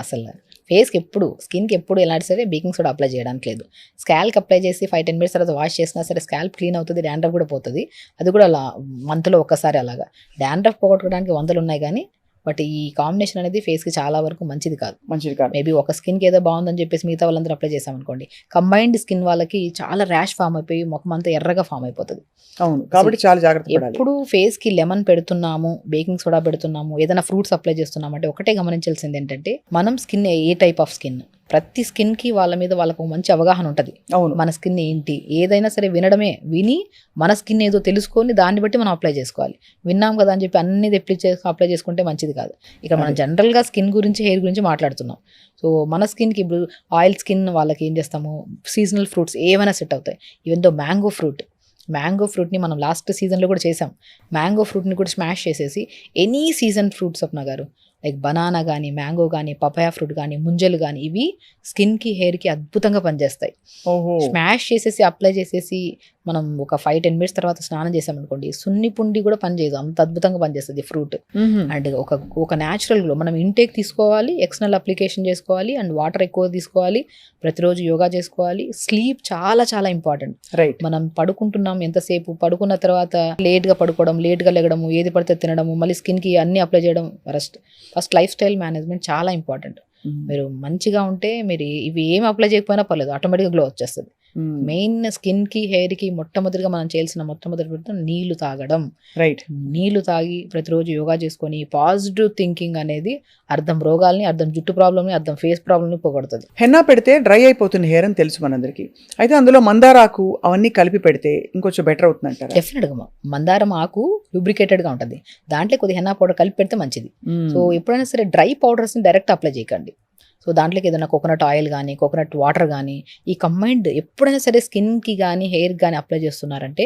అసలు ఫేస్కి ఎప్పుడు స్కిన్కి ఎప్పుడు ఎలాంటి సరే బేకింగ్ సోడా అప్లై చేయడానికి లేదు. స్కాల్కి అప్లై చేసి 5-10 మినిట్స్ తర్వాత వాష్ చేసినా సరే స్కాల్ప్ క్లీన్ అవుతుంది, డాండ్రఫ్ కూడా పోతుంది. అది కూడా అలా మంత్లో ఒక్కసారి అలాగా. డాండ్రఫ్ పోగొట్టుకోవడానికి 100 ఉన్నాయి కానీ బట్ ఈ కాంబినేషన్ అనేది ఫేస్కి చాలా వరకు మంచిది కాదు. మేబీ ఒక స్కిన్కి ఏదో బాగుందని చెప్పేసి మిగతా వాళ్ళందరూ అప్లై చేసామనుకోండి, కంబైన్డ్ స్కిన్ వాళ్ళకి చాలా ర్యాష్ ఫామ్ అయిపోయి ముఖం అంతా ఎర్రగా ఫామ్ అయిపోతుంది. అవును, కాబట్టి చాలా జాగ్రత్త పడాలి. ఎప్పుడు ఫేస్కి లెమన్ పెడుతున్నాము, బేకింగ్ సోడా పెడుతున్నాము, ఏదైనా ఫ్రూట్స్ అప్లై చేస్తున్నాము అంటే ఒకటే గమనించాల్సింది ఏంటంటే మనం skin A type of skin, ప్రతి స్కిన్కి వాళ్ళ మీద వాళ్ళకు మంచి అవగాహన ఉంటుంది. మన స్కిన్ ఏంటి ఏదైనా సరే వినడమే, విని మన స్కిన్ ఏదో తెలుసుకొని దాన్ని బట్టి మనం అప్లై చేసుకోవాలి. విన్నాం కదా అని చెప్పి అన్ని అప్లై చేసుకుంటే మంచిది కాదు. ఇక్కడ మనం జనరల్గా స్కిన్ గురించి హెయిర్ గురించి మాట్లాడుతున్నాం. సో మన స్కిన్కి ఇప్పుడు ఆయిల్ స్కిన్ వాళ్ళకి ఏం చేస్తాము, సీజనల్ ఫ్రూట్స్ ఏమైనా సెట్ అవుతాయి. ఈవెన్ దో మ్యాంగో ఫ్రూట్ని మనం లాస్ట్ సీజన్లో కూడా చేసాం. మ్యాంగో ఫ్రూట్ని కూడా స్మాష్ చేసేసి ఎనీ సీజన్ ఫ్రూట్స్ స్వప్న గారు, లైక్ బనానా కానీ, మ్యాంగో కానీ, పపాయా ఫ్రూట్ కానీ, ముంజలు కానీ, ఇవి స్కిన్కి హెయిర్కి అద్భుతంగా పనిచేస్తాయి. స్మాష్ చేసేసి అప్లై చేసేసి మనం ఒక 5-10 మినిట్స్ తర్వాత స్నానం చేసామనుకోండి, సున్ని పుండి కూడా పనిచేయదు, అంత అద్భుతంగా పనిచేస్తుంది ఫ్రూట్. అండ్ ఒక న్యాచురల్ గ్లో మనం ఇంటేక్ తీసుకోవాలి, ఎక్స్టర్నల్ అప్లికేషన్ చేసుకోవాలి, అండ్ వాటర్ ఎక్కువ తీసుకోవాలి, ప్రతిరోజు యోగా చేసుకోవాలి. స్లీప్ చాలా చాలా ఇంపార్టెంట్. మనం పడుకుంటున్నాం ఎంతసేపు, పడుకున్న తర్వాత లేట్గా పడుకోవడం, లేట్గా లెగడము, ఏది పడితే తినడము, మళ్ళీ స్కిన్కి అన్ని అప్లై చేయడం. ఫస్ట్ లైఫ్ స్టైల్ మేనేజ్మెంట్ చాలా ఇంపార్టెంట్. మీరు మంచిగా ఉంటే మీరు ఇవి ఏమి అప్లై చేయకపోయినా పర్లేదు, ఆటోమేటిక్గా గ్లో వచ్చేస్తుంది. మెయిన్ స్కిన్ కి హెయిర్ కి మొట్టమొదటిగా మనం చేయాల్సిన మొట్టమొదటి నీళ్లు తాగడం. నీళ్లు తాగి ప్రతిరోజు యోగా చేసుకొని పాజిటివ్ థింకింగ్ అనేది అర్థం రోగాల్ని, అర్థం జుట్టు ప్రాబ్లమ్ని, అర్థం ఫేస్ ప్రాబ్లమ్ని పోగొడుతుంది. హెన్నా పెడితే డ్రై అయిపోతుంది హెయిర్ అని తెలుసు మనందరికి. అయితే అందులో మందారాకు అవన్నీ కలిపి పెడితే ఇంకొంచెం బెటర్ అవుతుంది అంటారు. డెఫినెట్గా మందారం ఆకు లూబ్రికేటెడ్ గా ఉంటుంది, దాంట్లో కొద్దిగా హెన్నా పౌడర్ కలిపి పెడితే మంచిది. సో ఎప్పుడైనా సరే డ్రై పౌడర్స్ ని డైరెక్ట్ అప్లై చేయకండి. సో దాంట్లోకి ఏదైనా కోకోనట్ ఆయిల్ కానీ, కోకోనట్ వాటర్ కానీ, ఈ కంబైన్డ్ ఎప్పుడైనా సరే స్కిన్కి కానీ హెయిర్కి కానీ అప్లై చేస్తున్నారంటే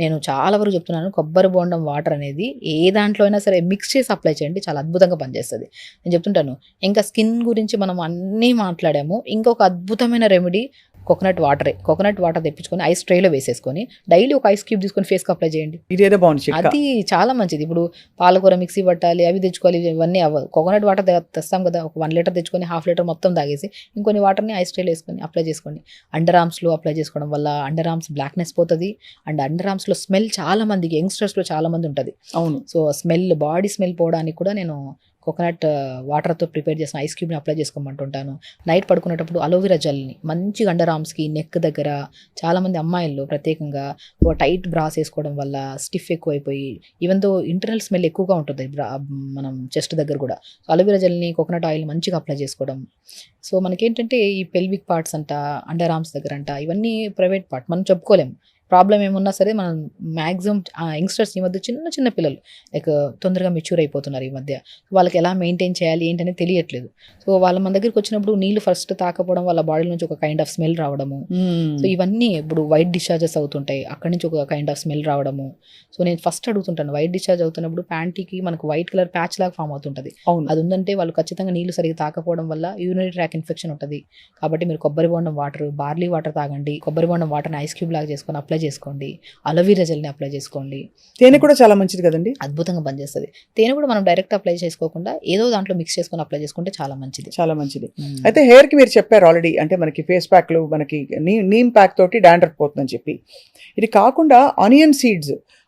నేను చాలా వరకు చెప్తున్నాను, కొబ్బరి బోండం వాటర్ అనేది ఏ దాంట్లో అయినా సరే మిక్స్ చేసి అప్లై చేయండి, చాలా అద్భుతంగా పనిచేస్తుంది. నేను చెప్తుంటాను, ఇంకా స్కిన్ గురించి మనం అన్నీ మాట్లాడాము, ఇంకొక అద్భుతమైన రెమెడీ కోకోనట్ వాటర్ తెప్పించుకొని ఐస్ ట్రేలో వేసేసుకొని డైలీ ఒక ఐస్ క్యూబ్ తీసుకొని ఫేస్కి అప్లై చేయండి. ఇదేదో బాగుంది, అది చాలా మంచిది. ఇప్పుడు పాలకూర మిక్సీ పట్టాలి, అవి తెచ్చుకోవాలి, ఇవన్నీ అవ్వదు. కోకోనట్ వాటర్ తెస్తాం కదా, ఒక 1 లీటర్ తెచ్చుకొని 1/2 లీటర్ మొత్తం తాగేసి ఇంకొన్ని వాటర్ని ఐస్ ట్రేలో వేసుకొని అప్లై చేసుకోండి. అండర్ ఆర్మ్స్లో అప్లై చేసుకోవడం వల్ల అండర్ ఆర్మ్స్ బ్లాక్నెస్ పోతుంది. అండ్ అండర్ ఆర్మ్స్లో స్మెల్ చాలా మందికి, యంగ్స్టర్స్లో చాలా మంది ఉంటుంది. అవును. సో బాడీ స్మెల్ పోవడానికి కూడా నేను కోకోనట్ వాటర్తో ప్రిపేర్ చేసిన ఐస్ క్యూబ్ని అప్లై చేసుకోమంటుంటాను. నైట్ పడుకునేటప్పుడు అలోవెరా జెల్ని మంచిగా అండర్ ఆర్మ్స్కి, నెక్ దగ్గర, చాలామంది అమ్మాయిల్లో ప్రత్యేకంగా టైట్ బ్రాస్ వేసుకోవడం వల్ల స్టిఫ్ ఎక్కువైపోయి ఈవెన్ దో ఇంటర్నల్ స్మెల్ ఎక్కువగా ఉంటుంది మనం చెస్ట్ దగ్గర కూడా. సో అలోవెరా జెల్ని, కోకోనట్ ఆయిల్ మంచిగా అప్లై చేసుకోవడం. సో మనకేంటంటే ఈ పెల్విక్ పార్ట్స్ అంట, అండర్ ఆర్మ్స్ దగ్గర అంట, ఇవన్నీ ప్రైవేట్ పార్ట్, మనం చెప్పుకోలేము. ప్రాబ్లం ఏమున్నా సరే మనం మ్యాక్సిమం యంగ్స్టర్స్ ఈ మధ్య చిన్న పిల్లలు లైక్ తొందరగా మెచ్యూర్ అయిపోతున్నారు ఈ మధ్య. వాళ్ళకి ఎలా మెయింటైన్ చేయాలి ఏంటనేది తెలియట్లేదు. సో మన దగ్గరికి వచ్చినప్పుడు నీళ్ళు ఫస్ట్ తాకపోవడం వాళ్ళ బాడీ నుంచి ఒక కైండ్ ఆఫ్ స్మెల్ రావడము. సో ఇవన్నీ ఇప్పుడు వైట్ డిశ్చార్జెస్ అవుతుంటాయి, అక్కడి నుంచి ఒక కైండ్ ఆఫ్ స్మెల్ రావడము. సో నేను ఫస్ట్ అడుగుతుంటాను, వైట్ డిశ్చార్జ్ అవుతున్నప్పుడు ప్యాంటీకి మనకు వైట్ కలర్ ప్యాచ్ లాగా ఫామ్ అవుతుంటుంది, అది ఉందంటే వాళ్ళు ఖచ్చితంగా నీళ్ళు సరిగ్గా తాకపోవడం వల్ల యూరినరీ ట్రాక్ ఇన్ఫెక్షన్ ఉంటుంది. కాబట్టి మీరు కొబ్బరి బోండం వాటర్, బార్లీ వాటర్ తాగండి. కొబ్బరి బోండం వాటర్ని ఐస్ క్యూబ్ లాగా చేసుకొని అప్లై చేసుకోండి. అలోవెరా జెల్ని అప్లై చేసుకోండి. తేనె కూడా చాలా మంచిది కదండి, అద్భుతంగా పనిచేస్తుంది. తేనె కూడా మనం డైరెక్ట్ అప్లై చేసుకోకుండా ఏదో దాంట్లో మిక్స్ చేసుకొని అప్లై చేసుకుంటే చాలా మంచిది. అయితే హెయిర్ కి మీరు చెప్పారు ఆల్రెడీ, అంటే మనకి ఫేస్ ప్యాక్లు, మనకి నీమ్ ప్యాక్ తోటి డాండ్రఫ్ పోతుందని చెప్పి. ఇది కాకుండా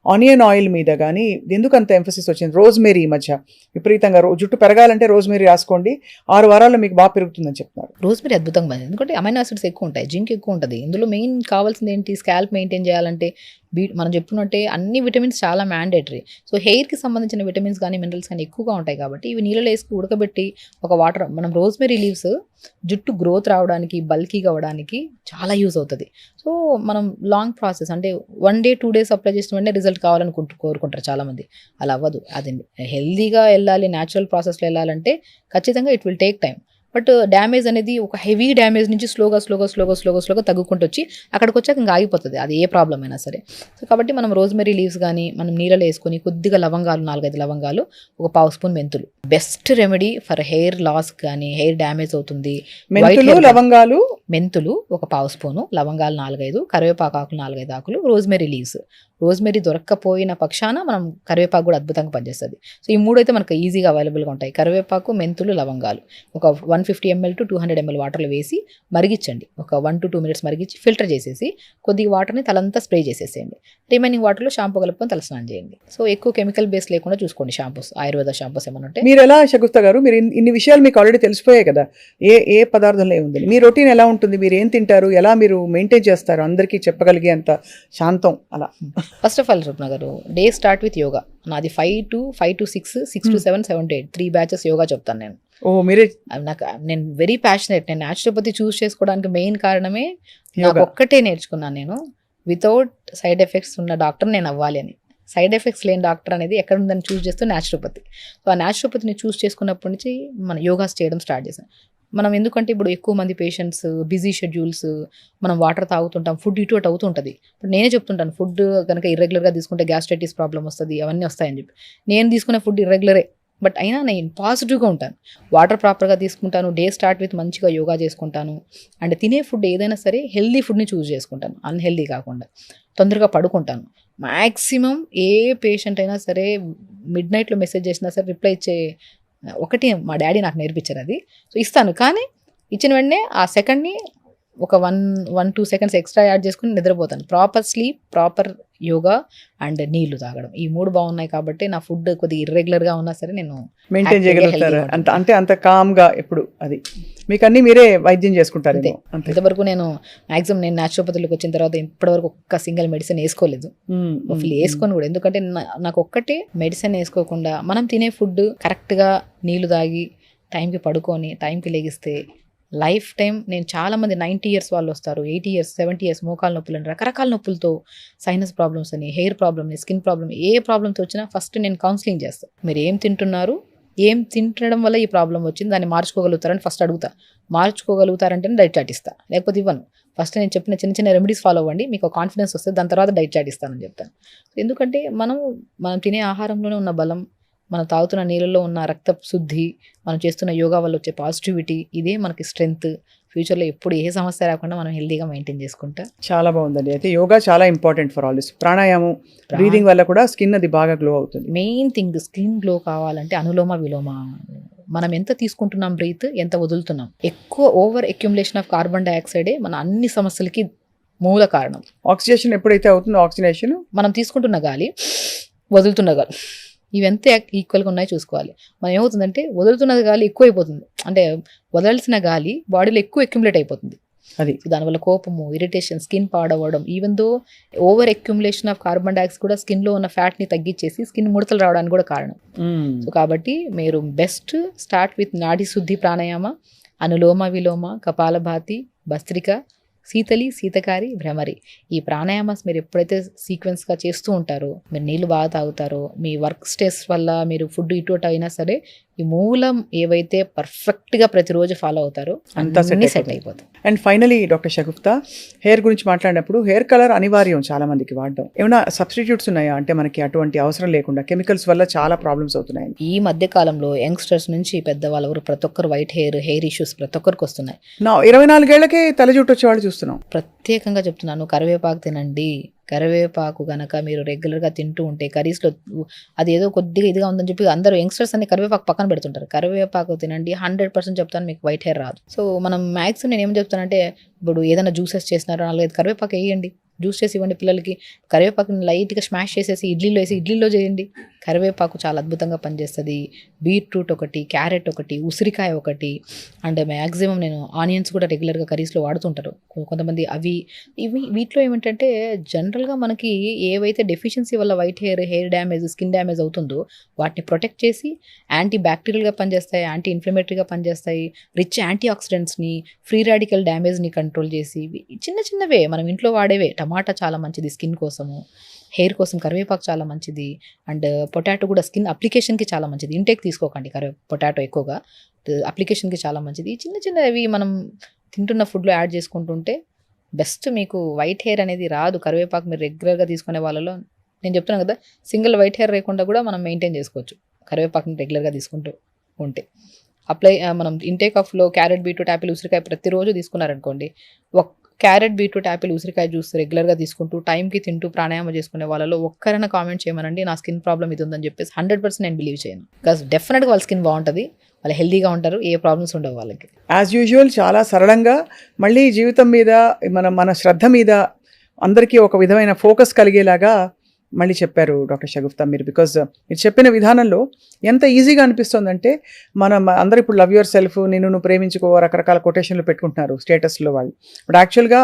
ఆనియన్ ఆయిల్ మీద కానీ ఎందుకు అంత ఎంఫసిస్ వచ్చింది? రోజ్మేరీ ఈ మధ్య విపరీతంగా జుట్టు పెరగాలంటే రోజ్మేరీ రాసుకోండి, 6 వారాల్లో మీకు బాగా పెరుగుతుందని చెప్తున్నారు. రోజ్మేరీ అద్భుతంగా పనిచేస్తుంది, ఎందుకంటే అమైనో ఆసిడ్స్ ఎక్కువ ఉంటాయి, జింక్ ఎక్కువ ఉంటుంది. ఇందులో మెయిన్ కావాల్సింది ఏంటి, స్కాల్ప్ మెయింటైన్ చేయాలంటే మనం చెప్పుకున్నట్టే అన్ని విటమిన్స్ చాలా మ్యాండేటరీ. సో హెయిర్కి సంబంధించిన విటమిన్స్ కానీ మినరల్స్ కానీ ఎక్కువగా ఉంటాయి కాబట్టి ఇవి నీళ్ళలో వేసుకు ఉడకబెట్టి ఒక వాటర్, మనం రోజ్మేరీ లీవ్స్ జుట్టు గ్రోత్ రావడానికి, బల్కీగా అవ్వడానికి చాలా యూజ్ అవుతుంది. సో మనం లాంగ్ ప్రాసెస్ అంటే 1 day 2 days అప్లై చేసిన వెంటనే రిజల్ట్ కావాలని కోరుకుంటారు చాలామంది. అలా అవ్వదు. అది హెల్దీగా వెళ్ళాలి, న్యాచురల్ ప్రాసెస్లో వెళ్ళాలంటే ఖచ్చితంగా it will take time. But damage అనేది ఒక హెవీ డ్యామేజ్ నుంచి స్లోగా తగ్గుకుంటూ వచ్చి అక్కడికి వచ్చాక ఇంకా ఆగిపోతుంది, అది ఏ ప్రాబ్లం అయినా సరే. సో కాబట్టి మనం రోజ్మెరీ లీవ్స్ కానీ మనం నీళ్ళలో వేసుకొని కొద్దిగా లవంగాలు, 4-5 లవంగాలు, ఒక 1/2 స్పూన్ మెంతులు, best remedy for hair loss కానీ, హెయిర్ డ్యామేజ్ అవుతుంది. మెంతులు ఒక 1/2 స్పూను, లవంగాలు 4-5, కరివేపాకు ఆకులు 4-5 ఆకులు, రోజ్మెరీ లీవ్స్. రోజ్మెరీ దొరక్కపోయిన పక్షాన మనం కరివేపాకు కూడా అద్భుతంగా పనిచేస్తుంది. సో ఈ 3 అయితే మనకు ఈజీగా అవైలబుల్గా ఉంటాయి, కరివేపాకు, మెంతులు, లవంగాలు. ఒక 1 150 ml to 200 ml వాటర్లో వేసి మరిగించండి. ఒక 1 to 2 minutes మరిగించి ఫిల్టర్ చేసేసి కొద్దిగా వాటర్ని తలంతా స్ప్రే చేసేసేయండి. రిమైనింగ్ వాటర్లో షాంపూ కలుపుకొని తలస్నానం చేయండి. సో ఎక్కువ కెమికల్ బేస్ లేకుండా చూసుకోండి. షాంపూస్, ఆయుర్వేద షాంపూస్ ఏమైనా ఉంటే. మీరు ఎలా షగుఫ్తా గారు, మీరు ఇన్ని విషయాలు మీకు ఆల్రెడీ తెలిసిపోయాయి కదా, ఏ పదార్థంలో ఏముంది, మీ రొటీన్ ఎలా ఉంటుంది, మీరు ఏం తింటారు, ఎలా మీరు మెయింటైన్ చేస్తారు, అందరికీ చెప్పగలిగే అంత శాంతం అలా? ఫస్ట్ ఆఫ్ ఆల్ స్వప్న గారు, డే స్టార్ట్ విత్ యోగా. నాది 5 to 6, 6 to 7, 7 to 8 3 batches yoga చెప్తాను నేను. మీరే? నేను వెరీ ప్యాషనేట్. నేను న్యాచురోపతి చూస్ చేసుకోవడానికి మెయిన్ కారణమే నాకు ఒక్కటే నేర్చుకున్నాను నేను, వితౌట్ సైడ్ ఎఫెక్ట్స్ ఉన్న డాక్టర్ నేను అవ్వాలి అని. సైడ్ ఎఫెక్ట్స్ లేని డాక్టర్ అనేది ఎక్కడ ఉందని చూస్ చేస్తూ న్యాచురోపతి. సో ఆ న్యాచురోపతిని చూస్ చేసుకున్నప్పటి నుంచి మన యోగాస్ చేయడం స్టార్ట్ చేశాను. మనం ఎందుకంటే ఇప్పుడు ఎక్కువ మంది పేషెంట్స్, బిజీ షెడ్యూల్స్, మనం వాటర్ తాగుతుంటాం, ఫుడ్ ఇటు అటు అవుతుంటుంది. ఇప్పుడు నేనే చెప్తుంటాను, ఫుడ్ కనుక ఇర్రెగ్యులర్గా తీసుకుంటే గ్యాస్ట్రైటిస్ ప్రాబ్లం వస్తుంది, అవన్నీ వస్తాయని చెప్పి. నేను తీసుకునే ఫుడ్ ఇర్రెగ్యులరే, బట్ అయినా నేను పాజిటివ్గా ఉంటాను. వాటర్ ప్రాపర్గా తీసుకుంటాను, డే స్టార్ట్ విత్ మంచిగా యోగా చేసుకుంటాను. అండ్ తినే ఫుడ్ ఏదైనా సరే హెల్దీ ఫుడ్ని చూస్ చేసుకుంటాను, అన్హెల్దీ కాకుండా. తొందరగా పడుకుంటాను. మ్యాక్సిమం ఏ పేషెంట్ అయినా సరే మిడ్ నైట్లో మెసేజ్ చేసినా సరే రిప్లై ఇచ్చే ఒకటి మా డాడీ నాకు నేర్పించారు అది. సో ఇస్తాను, కానీ ఇచ్చిన వెంటనే ఆ సెకండ్ని ఒక 1-2 seconds ఎక్స్ట్రా యాడ్ చేసుకుని నిద్రపోతాను. Proper sleep, proper yoga and నీళ్లు తాగడం, ఈ 3 బాగున్నాయి కాబట్టి నా ఫుడ్ కొద్దిగా ఇర్రెగ్యులర్గా ఉన్నా సరే నేను మెయింటైన్ చేయగలుగుతారు. అంటే అంత కామ్గా ఎప్పుడు అది మీకు అన్ని మీరే వైద్యం చేసుకుంటారు? ఇంతవరకు నేను మ్యాక్సిమం నేను న్యాచురోపతిలోకి వచ్చిన తర్వాత ఇప్పటివరకు ఒక్క సింగిల్ మెడిసిన్ వేసుకోలేదు, వేసుకొని కూడా. ఎందుకంటే నాకు ఒక్కటే మెడిసిన్ వేసుకోకుండా మనం తినే ఫుడ్ కరెక్ట్గా, నీళ్లు తాగి, టైంకి పడుకొని, టైంకి లెగిస్తే లైఫ్ టైం. నేను చాలామంది 90 years వాళ్ళు వస్తారు, 80 years, 70 years మోకాల నొప్పులు అని, రకరకాల నొప్పులతో, సైనస్ ప్రాబ్లమ్స్ అని, హెయిర్ ప్రాబ్లమ్, స్కిన్ ప్రాబ్లమ్, ఏ ప్రాబ్లంతో వచ్చినా ఫస్ట్ నేను కౌన్సిలింగ్ చేస్తాను. మీరు ఏం తింటున్నారు, ఏం తింటడం వల్ల ఈ ప్రాబ్లం వచ్చింది, దాన్ని మార్చుకోగలుగుతారని ఫస్ట్ అడుగుతా. మార్చుకోగలుగుతారంటే డైట్ చార్ట్ ఇస్తాను, లేకపోతే ఇవ్వను. ఫస్ట్ నేను చెప్పిన చిన్న చిన్న రెమెడీస్ ఫాలో అవ్వండి, మీకు కాన్ఫిడెన్స్ వస్తుంది, దాని తర్వాత డైట్ చార్ట్ ఇస్తానని చెప్తాను. ఎందుకంటే మనం తినే ఆహారంలోనే ఉన్న బలం, మనం తాగుతున్న నీళ్ళలో ఉన్న రక్త శుద్ధి, మనం చేస్తున్న యోగా వల్ల వచ్చే పాజిటివిటీ, ఇదే మనకి స్ట్రెంగ్త్. ఫ్యూచర్లో ఎప్పుడు ఏ సమస్య రాకుండా మనం హెల్దీగా మెయింటైన్ చేసుకుంటా. చాలా బాగుందండి. అయితే యోగా చాలా ఇంపార్టెంట్ ఫర్ ఆల్ దిస్. ప్రాణాయామం, బ్రీదింగ్ వల్ల కూడా స్కిన్ అది బాగా గ్లో అవుతుంది. మెయిన్ థింగ్, స్కిన్ గ్లో కావాలంటే అనులోమ విలోమ. మనం ఎంత తీసుకుంటున్నాం బ్రీత్, ఎంత వదులుతున్నాం. ఎక్కువ ఓవర్ అక్యుములేషన్ ఆఫ్ కార్బన్ డైఆక్సైడే మన అన్ని సమస్యలకి మూల కారణం. ఆక్సిజనేషన్ ఎప్పుడైతే అవుతుందో, ఆక్సిజనేషన్ మనం తీసుకుంటున్న గాలి, వదులుతున్న గాలి, ఇవెంత ఈక్వల్గా ఉన్నాయో చూసుకోవాలి. మనం ఏమవుతుందంటే వదులుతున్నది గాలి ఎక్కువైపోతుంది, అంటే వదలాల్సిన గాలి బాడీలో ఎక్కువ అక్యుములేట్ అయిపోతుంది. అది దానివల్ల కోపము, ఇరిటేషన్, స్కిన్ పాడవడం. Even though over accumulation of carbon dioxide కూడా స్కిన్లో ఉన్న ఫ్యాట్ని తగ్గించేసి స్కిన్ ముడతలు రావడానికి కూడా కారణం. సో కాబట్టి మీరు బెస్ట్ స్టార్ట్ విత్ నాడీ శుద్ధి ప్రాణాయామ, అనులోమ విలోమ, కపాలభాతి, భస్త్రిక, శీతలి, శీతకారి, భ్రమరి. ఈ ప్రాణాయామాస్ మీరు ఎప్పుడైతే సీక్వెన్స్గా చేస్తూ ఉంటారో, మీరు నీళ్ళు బాగా తాగుతారో, మీ వర్క్ స్ట్రెస్ వల్ల మీరు ఫుడ్ ఇటు అయినా సరే ఈ మూలం ఏవైతే పర్ఫెక్ట్గా ప్రతిరోజు ఫాలో అవుతారో అంతా సెట్ అయిపోతుంది. And finally doctor Shagufta, hair గురించి మాట్లాడినప్పుడు హెయిర్ కలర్ అనివార్యం చాలా మందికి వాడడం. ఏమైనా సబ్స్టిట్యూట్స్ ఉన్నాయా, అంటే మనకి అటువంటి అవసరం లేకుండా? కెమికల్స్ వల్ల చాలా ప్రాబ్లమ్స్ అవుతున్నాయి ఈ మధ్య కాలంలో. యంగ్స్టర్స్ నుంచి పెద్దవాళ్ళు ప్రతి ఒక్కరు వైట్ హెయిర్ ఇష్యూస్ ప్రతి ఒక్కరికి వస్తున్నాయి. 24 ఏళ్లకే తల జుట్టు వచ్చేవాళ్ళు చూస్తున్నాం. ప్రత్యేకంగా చెప్తున్నాను, కరివేపాకు తినండి. కరివేపాకు గనక మీరు రెగ్యులర్గా తింటూ ఉంటే, కర్రీస్లో అది ఏదో కొద్దిగా ఇదిగా ఉందని చెప్పి అందరూ యంగ్స్టర్స్ అన్ని కరివేపాకు పక్కన పెడుతుంటారు. కరివేపాకు తినండి, 100% చెప్తాను మీకు వైట్ హెయిర్ రాదు. సో మనం మ్యాక్సిమం నేను ఏం చెప్తానంటే, ఇప్పుడు ఏదైనా జ్యూసెస్ చేసినారో 4-5 కరివేపాకు వేయండి, జ్యూస్ చేసి ఇవ్వండి పిల్లలకి. కరివేపాకుని లైట్గా స్మాష్ చేసేసి ఇడ్లీలో చేయండి. కరివేపాకు చాలా అద్భుతంగా పనిచేస్తుంది. బీట్రూట్ ఒకటి, క్యారెట్ ఒకటి, ఉసిరికాయ ఒకటి, అండ్ మ్యాక్సిమం నేను ఆనియన్స్ కూడా రెగ్యులర్గా కర్రీస్లో వాడుతుంటారు కొంతమంది. వీటిలో ఏమిటంటే జనరల్గా మనకి ఏవైతే డెఫిషియన్సీ వల్ల white hair damage, skin damage అవుతుందో వాటిని ప్రొటెక్ట్ చేసి యాంటీ బ్యాక్టీరియల్గా పనిచేస్తాయి, యాంటీ ఇన్ఫ్లమేటరీగా పనిచేస్తాయి, రిచ్ యాంటీ ఆక్సిడెంట్స్ని, ఫ్రీ రాడికల్ డ్యామేజ్ని కంట్రోల్ చేసి, చిన్నవే మనం ఇంట్లో వాడేవే. టమాటా చాలా మంచిది స్కిన్ కోసము, హెయిర్ కోసం కరివేపాకు చాలా మంచిది. అండ్ పొటాటో కూడా స్కిన్ అప్లికేషన్కి చాలా మంచిది. ఇంటేక్ తీసుకోకండి పొటాటో ఎక్కువగా, అప్లికేషన్కి చాలా మంచిది. చిన్నవి మనం తింటున్న ఫుడ్లో యాడ్ చేసుకుంటుంటే బెస్ట్. మీకు వైట్ హెయిర్ అనేది రాదు. కరివేపాకు మీరు రెగ్యులర్గా తీసుకునే వాళ్ళలో నేను చెప్తున్నాను కదా, సింగిల్ వైట్ హెయిర్ లేకుండా కూడా మనం మెయింటైన్ చేసుకోవచ్చు కరివేపాకుని రెగ్యులర్గా తీసుకుంటూ ఉంటే. మనం ఇంటేక్ ఆఫ్లో క్యారెట్, బీట్రూట్, యాపిల్, ఉసిరికాయ ప్రతిరోజు తీసుకున్నారనుకోండి, క్యారెట్, బీట్రూట్, యాపిల్, ఉసిరికాయ జ్యూస్ రెగ్యులర్గా తీసుకుంటూ టైంకి తింటూ ప్రాణాయామం చేసుకునే వాళ్ళలో ఒక్కరైనా కామెంట్ చేయమనండి, నా స్కిన్ ప్రాబ్లం ఇది ఉందని చెప్పేసి 100% నేను బిలీవ్ చేయను. బికాస్ డెఫినెట్గా వాళ్ళ స్కిన్ బాగుంటుంది. వాళ్ళు హెల్దీగా ఉంటారు, ఏ ప్రాబ్లమ్స్ ఉండవు వాళ్ళకి. యాజ్ యూజువల్ చాలా సరళంగా మళ్ళీ జీవితం మీద మన శ్రద్ధ మీద అందరికీ ఒక విధమైన ఫోకస్ కలిగేలాగా మళ్ళీ చెప్పారు డాక్టర్ షగుఫ్తా మీరు. బికాజ్ మీరు చెప్పిన విధానంలో ఎంత ఈజీగా అనిపిస్తుందంటే అందరూ ఇప్పుడు లవ్ యువర్ సెల్ఫ్, నువ్వు ప్రేమించుకో, రకరకాల కొటేషన్లు పెట్టుకుంటున్నారు స్టేటస్లో వాళ్ళు. బట్ యాక్చువల్గా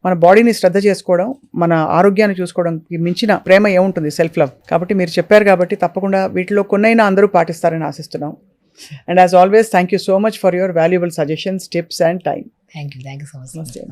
మన బాడీని శ్రద్ధ చేసుకోవడం, మన ఆరోగ్యాన్ని చూసుకోవడానికి మించిన ప్రేమ ఏముంటుంది, సెల్ఫ్ లవ్. కాబట్టి మీరు చెప్పారు కాబట్టి తప్పకుండా వీటిలో కొన్నైనా అందరూ పాటిస్తారని ఆశిస్తున్నాం. And as always thank you so much for your valuable suggestions, tips and time. Thank you so much. నమస్తే.